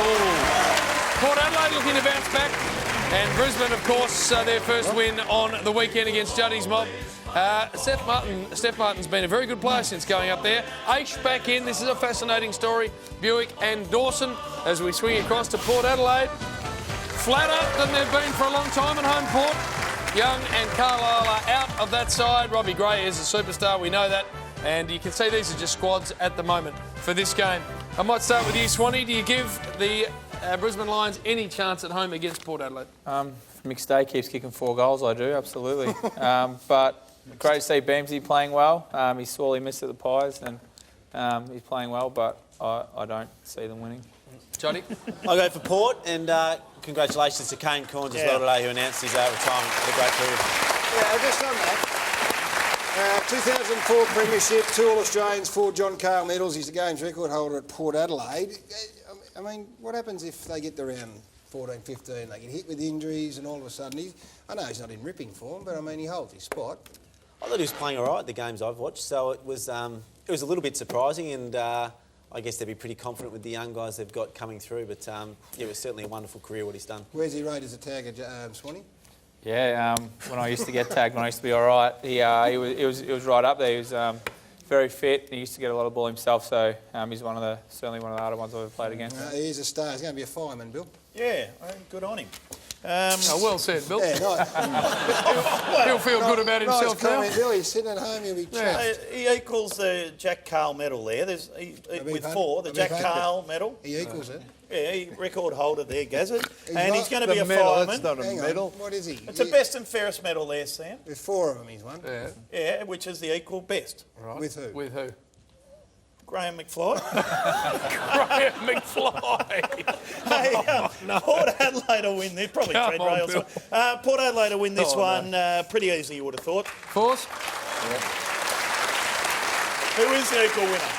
Port Adelaide looking to bounce back. And Brisbane, of course, their first win on the weekend against Juddy's Mob. Steph Martin's been a very good player since going up there. Aish back in. This is a fascinating story. Buick and Dawson as we swing across to Port Adelaide. Flatter than they've been for a long time at home Port. Young and Carlisle are out of that side. Robbie Gray is a superstar, we know that. And you can see these are just squads at the moment for this game. I might start with you, Swanee. Do you give the Brisbane Lions any chance at home against Port Adelaide? McStay keeps kicking 4 goals, I do, absolutely. But great to see Beamsy playing well. He sorely missed at the Pies and he's playing well, but I don't see them winning. Johnny? I'll go for Port, and congratulations to Kane Corns as well today, who announced his retirement for the great career. Yeah, just on that. 2004 Premiership, 2 All-Australians, 4 John Cale medals. He's the games record holder at Port Adelaide. I mean, what happens if they get to round 14, 15, they get hit with injuries and all of a sudden I know he's not in ripping form, but I mean, he holds his spot. I thought he was playing all right the games I've watched, so it was a little bit surprising, and I guess they'd be pretty confident with the young guys they've got coming through, but it was certainly a wonderful career what he's done. Where's he rated as a tagger, Swanee? Yeah, when I used to get tagged, when I used to be all right, he was right up there. He was very fit. He used to get a lot of ball himself, so he's certainly one of the harder ones I've ever played against. He's a star. He's going to be a fireman, Bill. Yeah, good on him. Well said, Bill. Yeah, nice. He'll feel good about himself now. Bill. He's sitting at home. He'll be he equals the Jack Cale medal there. With 4, the Jack Cale medal. He equals it. Yeah, he record holder there, Gazza. And he's going to be a fireman. That's not a medal. What is he? It's a best and fairest medal there, Sam. There's 4 of them he's won. Yeah, which is the equal best. Right. With who? With who? Graham McFly. Graham McFly. Hey, Port Adelaide will win this. Probably Tread Rails. Port Adelaide will win this one pretty easy, you would have thought. Force? Who is the equal winner?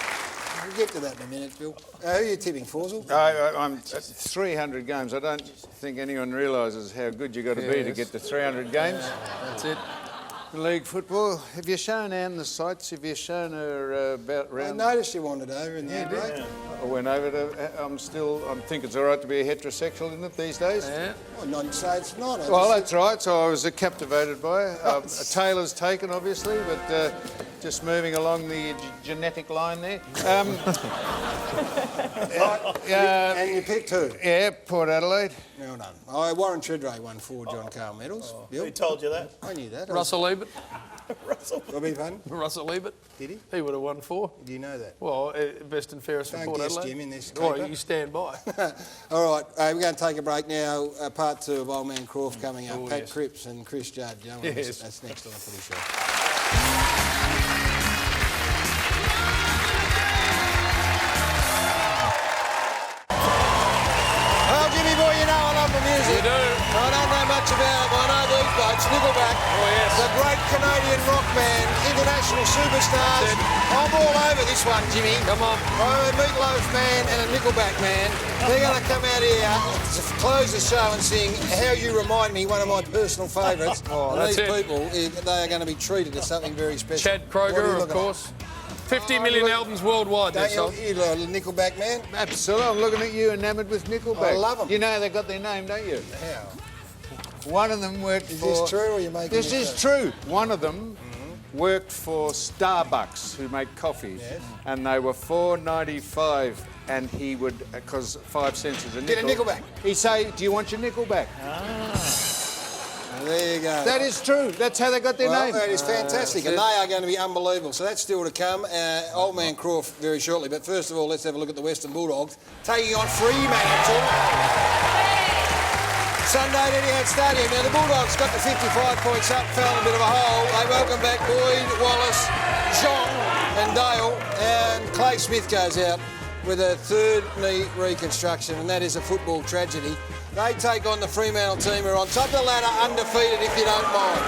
We'll get to that in a minute, Bill. Who are you tipping, Forsell? I'm 300 games. I don't think anyone realises how good you've got to be to get to 300 games. That's it. League football. Have you shown Anne the sights? Have you shown her about round? I noticed you wandered over in the break. I went over to. I think it's all right to be a heterosexual, isn't it, these days? Yeah. Well, not say it's not. Well, that's right. So I was captivated by it. A tailor's taken, obviously, but just moving along the genetic line there. And you picked who? Yeah, Port Adelaide. Well done. Warren Tredrea won 4 John Carl medals. Who told you that? I knew that. Russell Ebert. Russell. I beg your pardon? Russell Ebert. Did he? He would have won 4. Do you know that? Well, best and fairest for Don't Port guess, Adelaide. Jim, in this Well, caper. you stand by. All right, we're going to take a break now. Part 2 of Old Man Croft coming up. Oh, Pat yes. Cripps and Chris Judd. Yes. That's next on the Footy Show. Oh, Jimmy boy, you know I love the music. You do. I don't know much about it, but I know these blokes. Nickelback, the great Canadian rock band, international superstars. I'm all over this one, Jimmy. Come on. I'm a Meatloaf man and a Nickelback man. They're going to come out here to close the show and sing How You Remind Me, one of my personal favourites. That's these it. people, they are going to be treated to something very special. Chad What are you Kroger, of looking course. 50 million albums worldwide. at? They've Don't sold. you, you little Nickelback man? Absolutely. I'm looking at you, enamoured with Nickelback. I love 'em. You know they got their name, don't you? How? One of them worked Is for... this true or are you making This this is up? true. One of them worked for Starbucks, who make coffee, and they were $4.95, and he would, because 5 cents is a nickel. Get a nickel back. He'd say, "Do you want your nickel back?" There you go. That is true. That's how they got their Well, name. that is fantastic, and they are going to be unbelievable. So that's still to come. Old Man Croft very shortly. But first of all, let's have a look at the Western Bulldogs taking on Fremantle Sunday at Etihad Stadium. Now the Bulldogs got the 55 points up, fell in a bit of a hole. They welcome back Boyd, Wallace, Jean, and Dale, and Clay Smith goes out with a 3rd knee reconstruction, and that is a football tragedy. They take on the Fremantle team who are on top of the ladder, undefeated if you don't mind.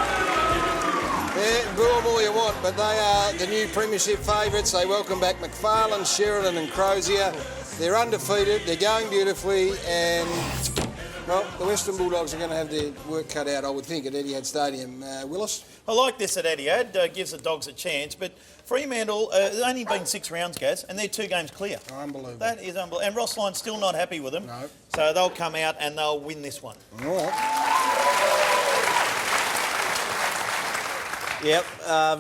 Yeah, boo them all you want, but they are the new premiership favourites. They welcome back McFarlane, Sheridan and Crozier. They're undefeated, they're going beautifully, and, well, the Western Bulldogs are going to have their work cut out, I would think, at Etihad Stadium. Willis? I like this at Etihad, gives the Dogs a chance, but Fremantle, there's only been 6 rounds, Gaz, and they're 2 games clear. Unbelievable. That is unbelievable. And Ross Lyon's still not happy with them. No. So they'll come out and they'll win this one. All right. Yep,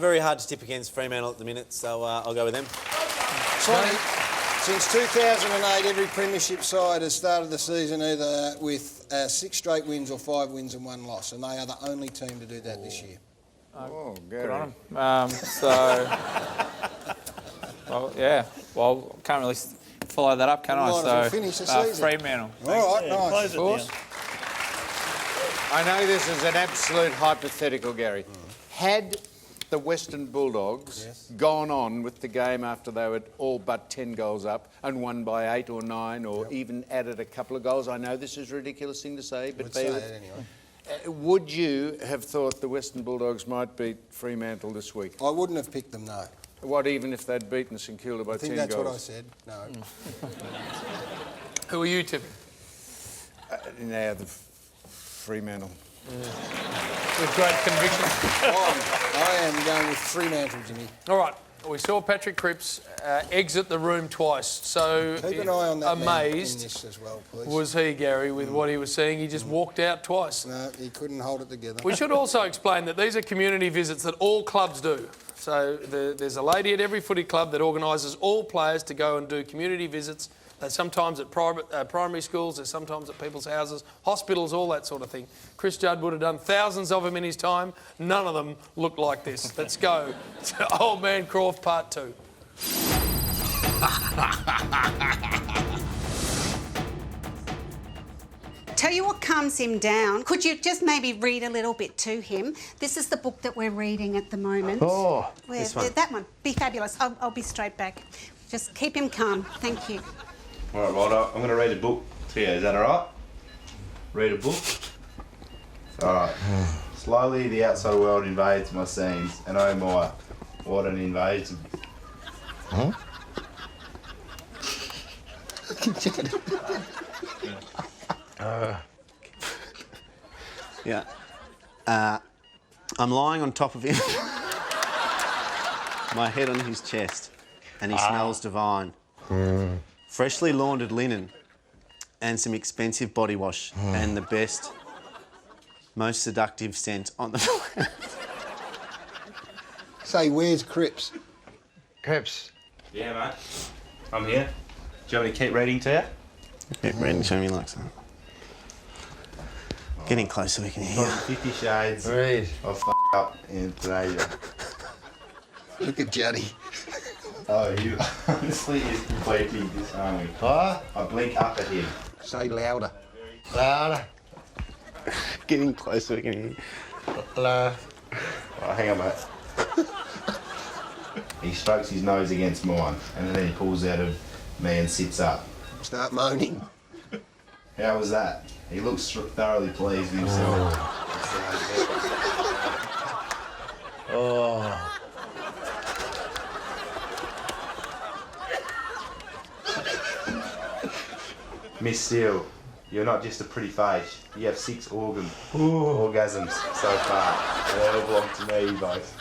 very hard to tip against Fremantle at the minute, so I'll go with them. Sonny, since 2008, every premiership side has started the season either with 6 straight wins or 5 wins and 1 loss, and they are the only team to do that this year. Oh, Good Gary. on them. Well, yeah. Well, can't really follow that up, can I? Might as well finish the season. Fremantle. All right, nice. Close it Of course. down. I know this is an absolute hypothetical, Gary. Had the Western Bulldogs gone on with the game after they were all but 10 goals up and won by 8 or 9 or even added a couple of goals, I know this is a ridiculous thing to say, but Would say it anyway. Would you have thought the Western Bulldogs might beat Fremantle this week? I wouldn't have picked them, no. What, even if they'd beaten St Kilda by I think 10 that's goals? what I said. No. Who are you tipping? Now, the Fremantle. With great conviction. I am going with Fremantle, Jimmy. All right. We saw Patrick Cripps exit the room twice, so Keep an eye on that man in amazed this as well, please. was he, Gary, with what he was seeing. He just walked out twice. No, he couldn't hold it together. We should also explain that these are community visits that all clubs do. So there's a lady at every footy club that organises all players to go and do community visits. They're sometimes at primary schools, they're sometimes at people's houses, hospitals, all that sort of thing. Chris Judd would have done thousands of them in his time. None of them look like this. Let's go to Old Man Croft Part 2. Tell you what calms him down. Could you just maybe read a little bit to him? This is the book that we're reading at the moment. Oh, this one. That one. Be fabulous. I'll be straight back. Just keep him calm. Thank you. All right, Ryder, I'm going to read a book to you. Is that all right? Read a book? All right. Slowly, the outside world invades my scenes, and oh my, what an invasion. Huh? Yeah. I'm lying on top of him. My head on his chest. And he smells divine. Freshly laundered linen and some expensive body wash and the best, most seductive scent on the planet. Say, where's Cripps? Cripps. Yeah, mate. I'm here. Do you want me to keep reading to you? Keep reading to me like that. Getting close so we can hear. 50 Shades Read. of up in Indonesia. Look at Juddy. Oh, you honestly is completely disarming. What? I blink up at him. Say louder. Louder. Getting close so we can hear. Louder. Oh, hang on, mate. He strokes his nose against mine, and then he pulls out of me and sits up. Start moaning. How was that? He looks thoroughly pleased with himself. Oh. Miss Steele, you're not just a pretty face. You have 6 orgasms so far. And they all belong to me, both.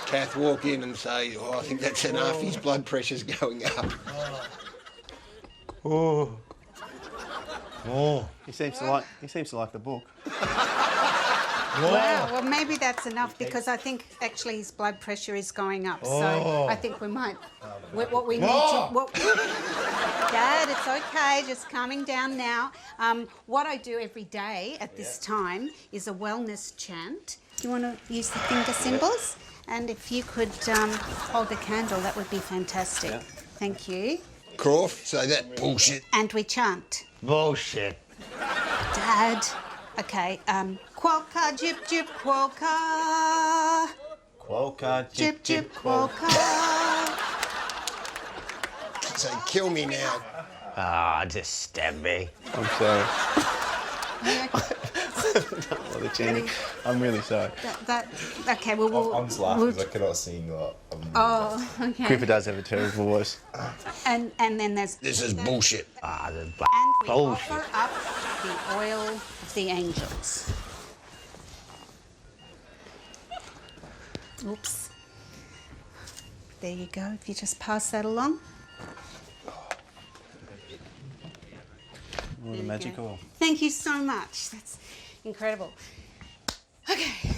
Kath walk in and say, oh, I think that's enough. His blood pressure's going up. Oh. Oh. He seems to like the book. Wow, well, maybe that's enough because I think actually his blood pressure is going up. So I think we might. What we need to. Dad, it's okay, just calming down now. What I do every day at this time is a wellness chant. Do you want to use the finger symbols? And if you could hold the candle, that would be fantastic. Yeah. Thank you. Croft, say that bullshit. And we chant. Bullshit. Dad. Okay, quokka, jip, jip, quokka. Quokka, Jip, jip, quokka. Say, kill me now. Ah, just stab me. I'm sorry. The chanting. I'm really sorry. Okay, well, I'm just laughing because I cannot sing like. Oh, okay. Creeper does have a terrible voice. And then there's. This is bullshit. Ah, the And we bullshit. offer up the oil of the angels. Oops. There you go. If you just pass that along. Oh, the magic oil. Thank you so much. That's incredible. Okay.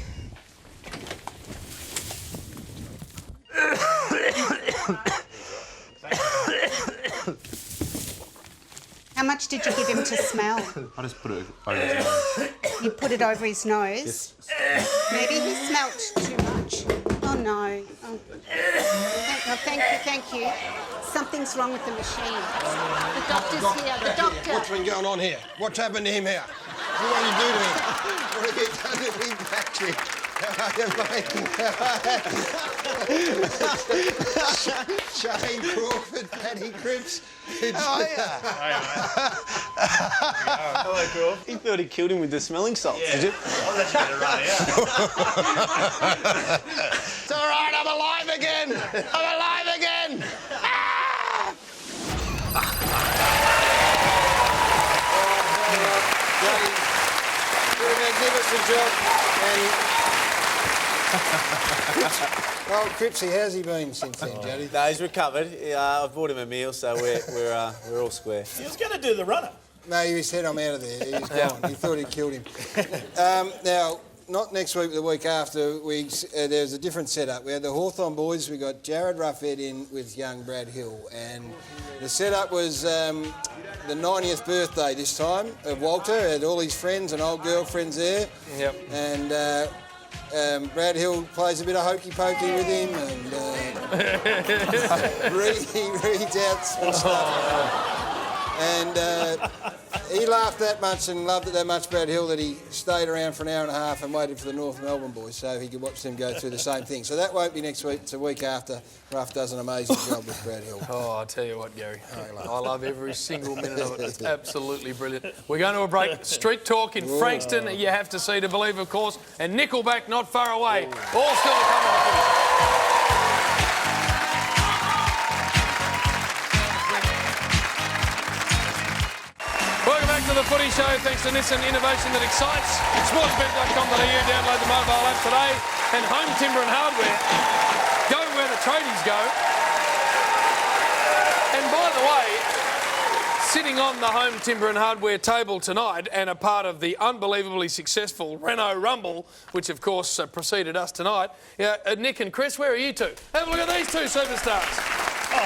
How much did you give him to smell? I just put it over his nose. You put it over his nose. Maybe he smelt too much. Oh no. Oh. Thank you. Something's wrong with the machine. The doctor's here. The doctor. What's been going on here? What's happened to him here? What did you do to him? What have you done to Big Patrick? How are you, mate? Shane Crawford, Paddy Cripps. How are you? Hello, Crawford. He thought he killed him with the smelling salts, did you? I was actually going to run out. It's all right, I'm alive again. I'm alive again. Juddy, did a magnificent job. Well, Cripsy, how's he been since then, Juddy? No, he's recovered. I've bought him a meal, so we're all square. He was going to do the runner. No, he said, I'm out of there. He was gone. He thought he'd killed him. Now, not next week, but the week after, there's a different setup. We had the Hawthorn boys. We got Jared Ruffhead in with young Brad Hill. And the setup was the 90th birthday this time of Walter. Had all his friends and old girlfriends there. Yep. And Brad Hill plays a bit of hokey pokey with him and he reads out some stuff. And he laughed that much and loved it that much, Brad Hill, that he stayed around for an hour and a half and waited for the North Melbourne boys so he could watch them go through the same thing. So that won't be next week, it's a week after. Ruff does an amazing job with Brad Hill. Oh, I tell you what, Gary, I love every single minute of it. It's absolutely brilliant. We're going to a break. Street Talk in Frankston, you have to see to believe, of course, and Nickelback not far away. All still to come on. Welcome back to the the Footy Show thanks to Nissan, innovation that excites. Sportsbet.com.au, download the mobile app today. And Home Timber and Hardware, go where the tradies go. And by the way, sitting on the Home Timber and Hardware table tonight and a part of the unbelievably successful Renault Rumble, which of course preceded us tonight, Nick and Chris, where are you two? Have a look at these two superstars. Oh,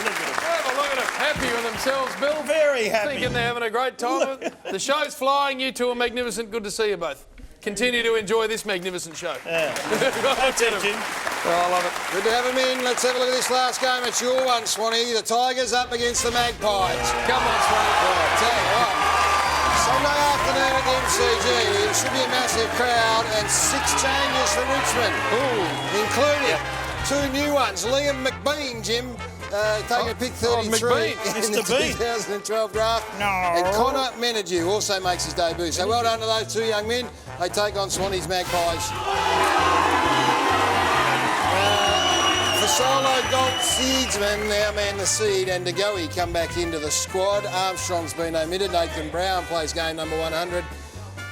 look at them. Have a look at them. Happy with themselves, Bill. Very happy. Thinking they're having a great time. The show's flying. You two are magnificent. Good to see you both. Continue to enjoy this magnificent show. Yeah. That's it, Jim. Oh, I love it. Good to have them in. Let's have a look at this last game. It's your one, Swanee. The Tigers up against the Magpies. Come on, Swanee. Right, tell you what. Sunday afternoon at the MCG. It should be a massive crowd and 6 changes for Richmond. Including 2 new ones. Liam McBean, Jim, taking a pick 33 in the 2012 draft. And Connor Menadue also makes his debut. So well done to those 2 young men. They take on Swanee's Magpies. For solo Gold Seedsman, now man the seed, and DeGoey come back into the squad. Armstrong's been omitted. Nathan Brown plays game number 100.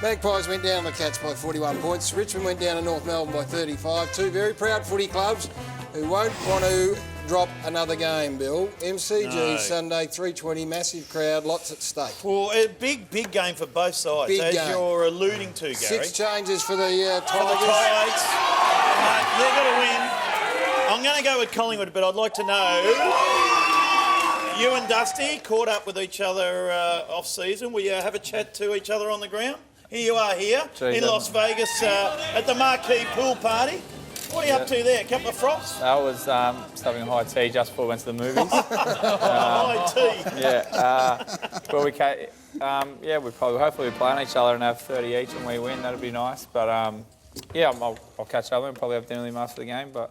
Magpies went down the Cats by 41 points. Richmond went down to North Melbourne by 35. 2 very proud footy clubs who won't want to drop another game, Bill. MCG Sunday, 3:20, massive crowd, lots at stake. Well, a big game for both sides, Big as game. you're alluding to, Gary. 6 changes for the Tigers. For the Tigers. They've got to win. I'm going to go with Collingwood, but I'd like to know, you and Dusty caught up with each other off-season. Will you have a chat to each other on the ground? Here you are here in Las Vegas at the Marquee Pool Party. What are you up to there? A couple of frocks? I was having a high tea just before we went to the movies. High tea. Yeah. But we probably hopefully we play on each other and have 30 each and we win. That'd be nice. But I'll catch up and probably have dinner with him after the game. But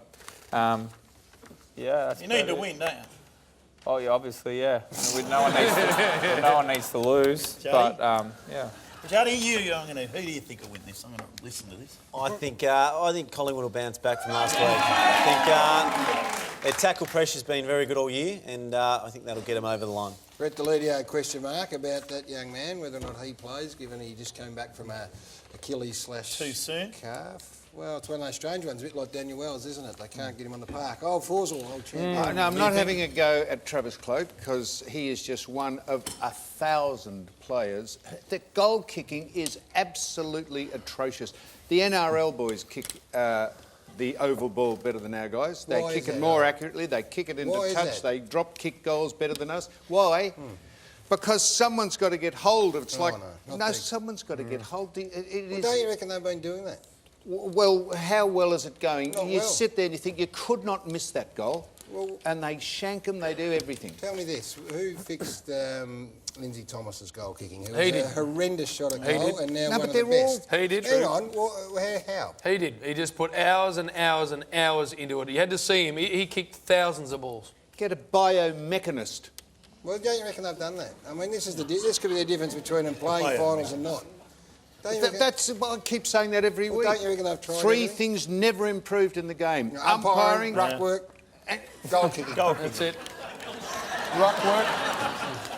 that's you need to win, don't you? Oh yeah, obviously, yeah. No one needs to lose. Jody? But Jody, who do you think will win this? I'm going to listen to this. I think Collingwood will bounce back from last week. I think their tackle pressure's been very good all year, and I think that'll get them over the line. Brett Delidio, question mark about that young man, whether or not he plays, given he just came back from a Achilles / Too soon? Calf. Well, it's one of those strange ones, a bit like Daniel Wells, isn't it? They can't get him on the park. Oh, Forsell, old champion. No, I'm not having a go at Travis Cloke because he is just one of 1,000 players. The goal kicking is absolutely atrocious. The NRL boys kick the oval ball better than our guys. They kick it more accurately. They kick it into touch. They drop kick goals better than us. Why? Because someone's got to get hold of it. It's someone's got to get hold. Don't you reckon they've been doing that? Well, how well is it going? You well. sit there and you think you could not miss that goal, and they shank them, they do everything. Tell me this, who fixed Lindsay Thomas's goal kicking? It was He did. a horrendous shot at He goal, did. and now No, one but of the they're all- best. He did. Hang on, how? He did. He just put hours and hours and hours into it. You had to see him. He kicked thousands of balls. Get a biomechanist. Well, don't you reckon they've done that? I mean, this could be the difference between them playing finals and not. That's I keep saying that every week. Don't you reckon they've tried 3 everything? things never improved in the game: Umpiring, ruck work, goal kicking. That's it. Ruck work.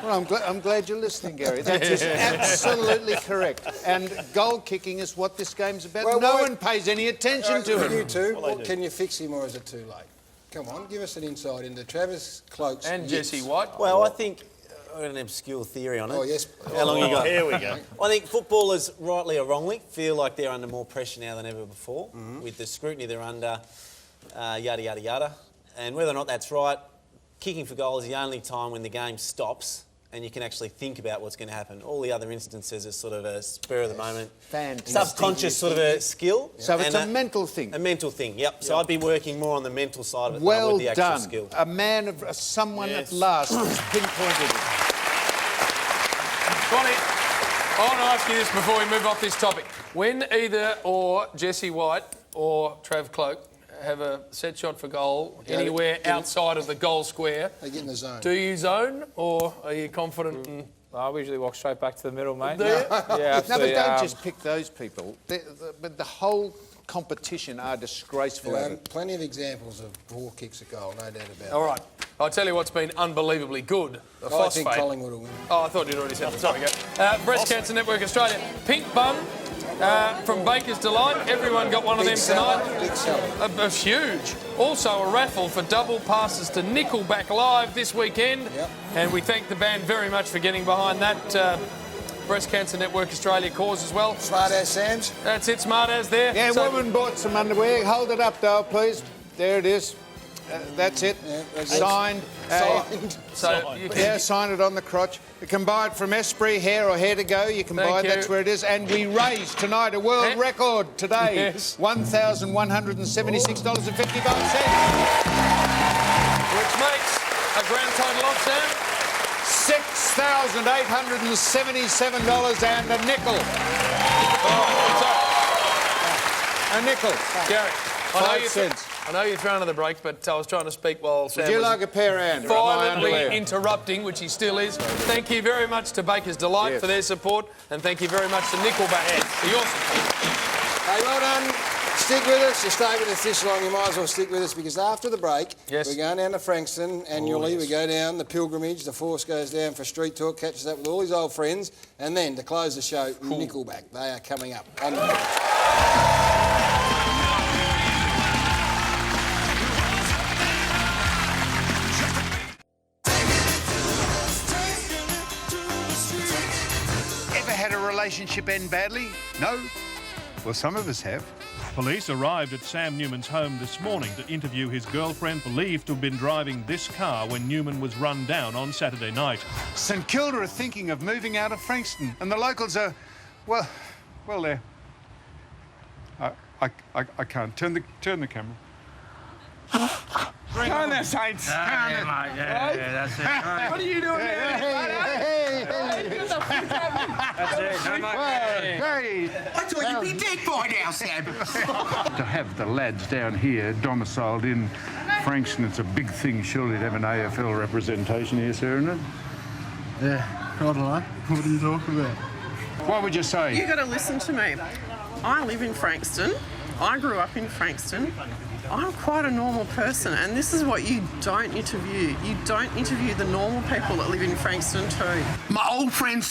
Well, I'm glad you're listening, Gary. That is absolutely correct. And goal kicking is what this game's about. Well, no one pays any attention to it. You two, can you fix him or is it too late? Come on, give us an insight into Travis Cloke's And Jesse White. Well, I think I've got an obscure theory on it. Oh, yes. How long you got? Here we go. I think footballers, rightly or wrongly, feel like they're under more pressure now than ever before with the scrutiny they're under, yada, yada, yada. And whether or not that's right, kicking for goal is the only time when the game stops and you can actually think about what's going to happen. All the other instances are sort of a spur of the moment, subconscious sort of a skill. So it's a mental thing. A mental thing, yep. So I'd be working more on the mental side of it than I would the actual skill. A man of someone at last has pinpointed it. Bonnie, I want to ask you this before we move off this topic. When either or Jesse White or Trav Cloke have a set shot for goal anywhere outside of the goal square, they get in the zone. Do you zone or are you confident? I usually walk straight back to the middle, mate. Do you? Yeah, No, but absolutely. don't just pick those people. But the whole competition are disgraceful at it. Plenty of examples of poor kicks at goal, no doubt about it. All right. I'll tell you what's been unbelievably good. The I phosphate. think Collingwood will win. Oh, I thought you'd already said that. Sorry, go. Breast Cancer Network Australia. Pink bun from Baker's Delight. Everyone got one of them tonight. Big seller. Huge. Also a raffle for double passes to Nickelback Live this weekend. Yep. And we thank the band very much for getting behind that Breast Cancer Network Australia cause as well. Smart as Sam's. That's it, smart as there. Yeah, woman bought some underwear. Hold it up, Dale, please. There it is. That's it. Yeah, Signed. So you can, Yeah, sign it on the crotch. You can buy it from Esprit Hair or Hair to Go. You can buy it, that's where it is. And we raised tonight a world record today. Yes. $1,176.55. which makes a grand total of, Sam? $6,877 and a nickel. A nickel. Gary, 5 cents. I know you're throwing to the break, but I was trying to speak while Sam Would you was like a pair of underwear? violently interrupting, which he still is. Thank you very much to Baker's Delight for their support, and thank you very much to Nickelback for your support. Hey, well done. Stick with us. You stay with us this long, you might as well stick with us, because after the break, we're going down to Frankston annually. We go down the pilgrimage. The Force goes down for street talk, catches up with all his old friends, and then to close the show, Nickelback. They are coming up. On the relationship end badly? No? Well, some of us have. Police arrived at Sam Newman's home this morning to interview his girlfriend, believed to have been driving this car when Newman was run down on Saturday night. St Kilda are thinking of moving out of Frankston, and the locals are, well, they're... I can't. Turn the camera. Go on there, Saints. That's it. What are you doing there? That's it. I thought you'd be dead by now, Sam. To have the lads down here domiciled in Frankston, it's a big thing, surely, to have an AFL representation here, sir, isn't it? Yeah, I don't know. What are you talking about? What would you say? You got to listen to me. I live in Frankston. I grew up in Frankston. I'm quite a normal person, and this is what you don't interview. You don't interview the normal people that live in Frankston too. My old friend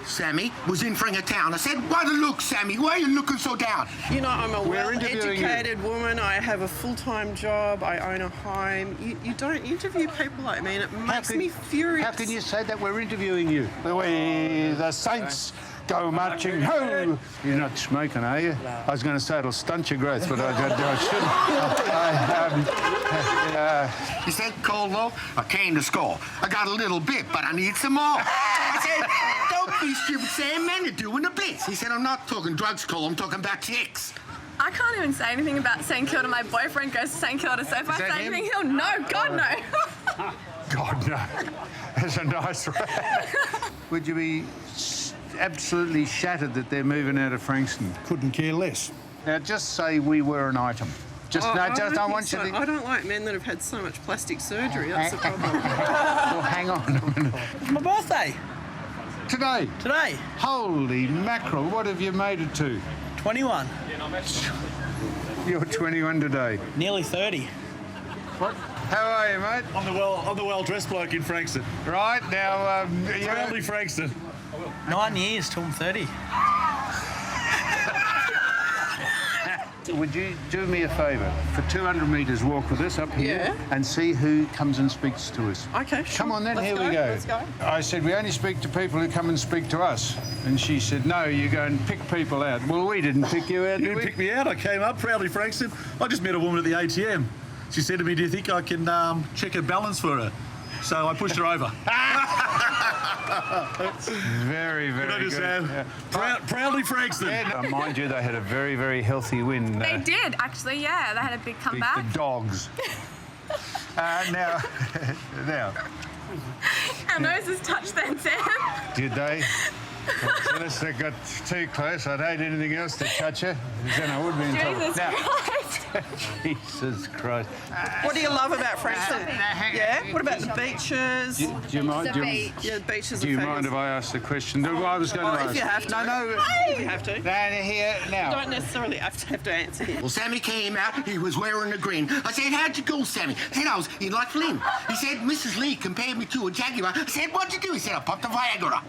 Sammy was in Fringer Town. I said, "Why the look, Sammy? Why are you looking so down?" You know, I'm a well-educated woman. I have a full-time job. I own a home. You don't interview people like me, and it makes me furious. How can you say that we're interviewing you? The Saints go marching home. You're not smoking, are you? I was going to say it'll stunt your growth, but I shouldn't. He said, Caldwell, I came to score. I got a little bit, but I need some more. I said, don't be stupid, Sam. Men are doing the bits. He said, I'm not talking drugs, Cole. I'm talking about chicks. I can't even say anything about St Kilda. My boyfriend goes to St Kilda, so if I say anything, he'll know. God, no. God, no. That's a nice rap. Would you be absolutely shattered that they're moving out of Frankston? Couldn't care less. Now, just say we were an item. I want you to... I don't like men that have had so much plastic surgery. That's the problem. Well, hang on a minute. It's my birthday. Today? Today. Holy mackerel, what have you made it to? 21. You're 21 today. Nearly 30. What? How are you, mate? I'm the well-dressed bloke in Frankston. Right, now... Proudly Frankston. 9 years till I'm 30. Would you do me a favour? For 200 metres, walk with us up here and see who comes and speaks to us. Okay, sure. Come on then, Let's here go. we go. Let's go. I said, we only speak to people who come and speak to us. And she said, no, you go and pick people out. Well, we didn't pick you out, You didn't pick me out. I came up, Proudly Frankston. I just met a woman at the ATM. She said to me, do you think I can check her balance for her? So I pushed her over. Very, very good. Yeah. Proudly Frankston. Yeah, mind you, they had a very, very healthy win. They did, actually, yeah. They had a big comeback. The Dogs. Now. Our noses touched then, Sam. Did they? Unless they got too close, I'd hate anything else to touch her. Then I would be in trouble. Jesus Christ. Jesus Christ. What do you love about Frankston? Yeah? What about the beaches? Do you mind? Yeah, the beaches Do are you fabulous. mind if I ask the question? No, I was going to ask. If you have to. No. If you have to. No, here, now. Don't necessarily have to answer him. Well, Sammy came out, he was wearing a grin. I said, how'd you go, Sammy? I said, I was in like Flynn. He said, Mrs. Lee compared me to a Jaguar. I said, what'd you do? He said, I popped a Viagra.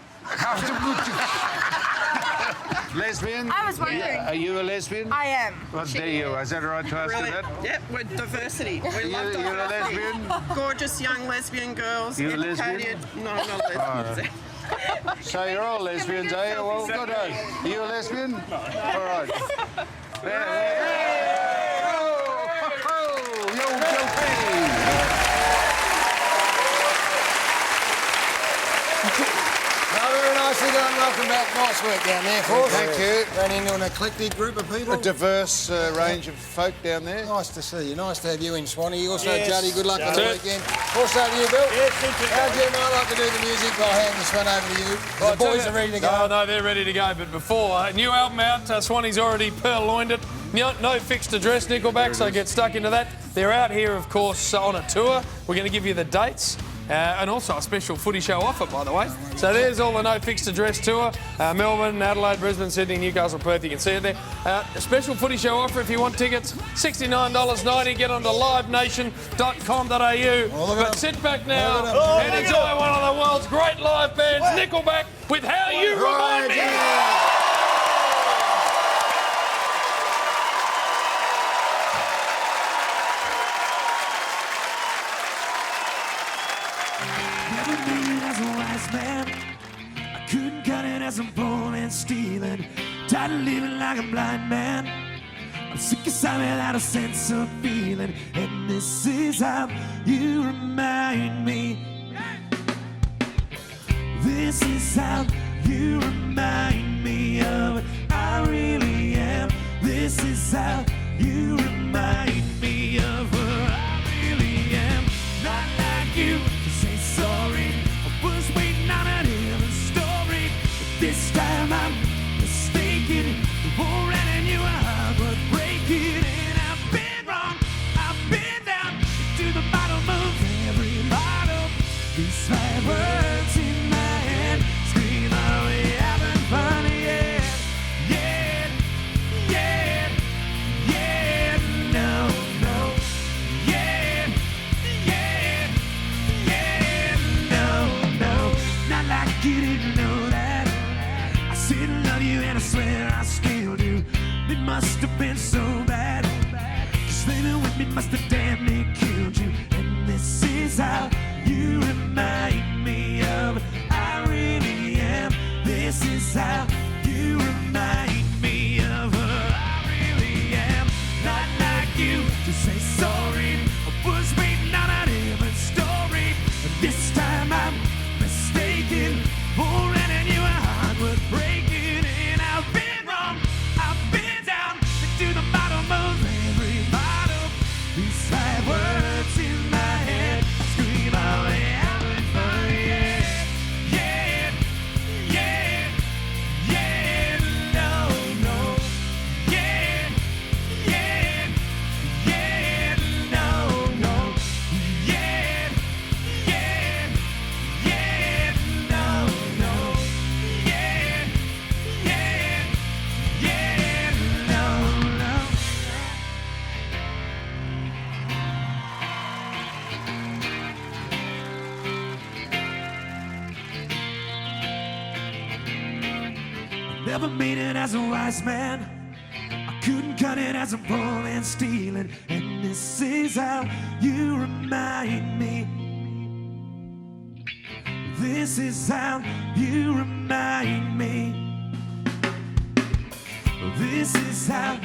Lesbian? I was wondering. Are you a lesbian? I am. What do you? Is that right to ask you that? Yep, we're diversity. We love diversity. You're a lesbian? Gorgeous young lesbian girls. You're a lesbian? educated. No, I'm not a lesbian. So you're all lesbians, are you? Well, good on. Are you a lesbian? No. All right. Very nicely done. Welcome back. Nice work down there, Force. Thank you. Ran into an eclectic group of people. A diverse range of folk down there. Nice to see you. Nice to have you in, Swanee. Also, Yes. Juddy, good luck on the Yes. weekend. Also to you, Bill. Yes, thank you. How'd you might like to do the music? I'll hand this one over to you. The boys are ready to go. No, they're ready to go. But before, new album out. Swanee's already purloined it. No fixed address, Nickelback, so get stuck into that. They're out here, of course, on a tour. We're going to give you the dates. And also a special footy show offer, by the way. So there's all the no fixed address tour. Melbourne, Adelaide, Brisbane, Sydney, Newcastle, Perth. You can see it there. A special footy show offer if you want tickets. $69.90. Get onto livenation.com.au. But sit back now and enjoy one of the world's great live bands, Nickelback, with How You Remind Me. Couldn't cut it as I'm poor and stealing. Tired of living like a blind man. I'm sick aside without a sense of feeling. And this is how you remind me. This is how you remind me of what I really am. This is how you remind me of what I really am. Not like you to say sorry. I was waiting on a different story. But this time I'm mistaken. The war and you are but breaking. And I've been wrong. I've been down to the bottom of every bottle. These five words in my head scream, are we having fun? Yeah, yeah, yeah, yeah, no, no, yeah, yeah, yeah, no, no. Not like you didn't know that. I said I love you and I swear I still do. It must have been so bad. Just living with me must have damn near killed you. And this is how you remind me of what I really am. This is how you remind me of what I really am. Not like you to say sorry. I was waiting on a different story. But this time I'm mistaken. Oh, and you are hard worth breaking. And I've been wrong. I've been down to the bottom of every bottle. These five words in my head scream out, having fun, yeah, yeah, yeah, yeah, no, no, yeah, yeah, yeah, no, no, yeah, yeah, yeah, no, no, yeah, yeah, yeah, no, no. Never made it as a wise man. I couldn't cut it as a poor man stealing. And this is how you remind me. This is how you remind me. This is how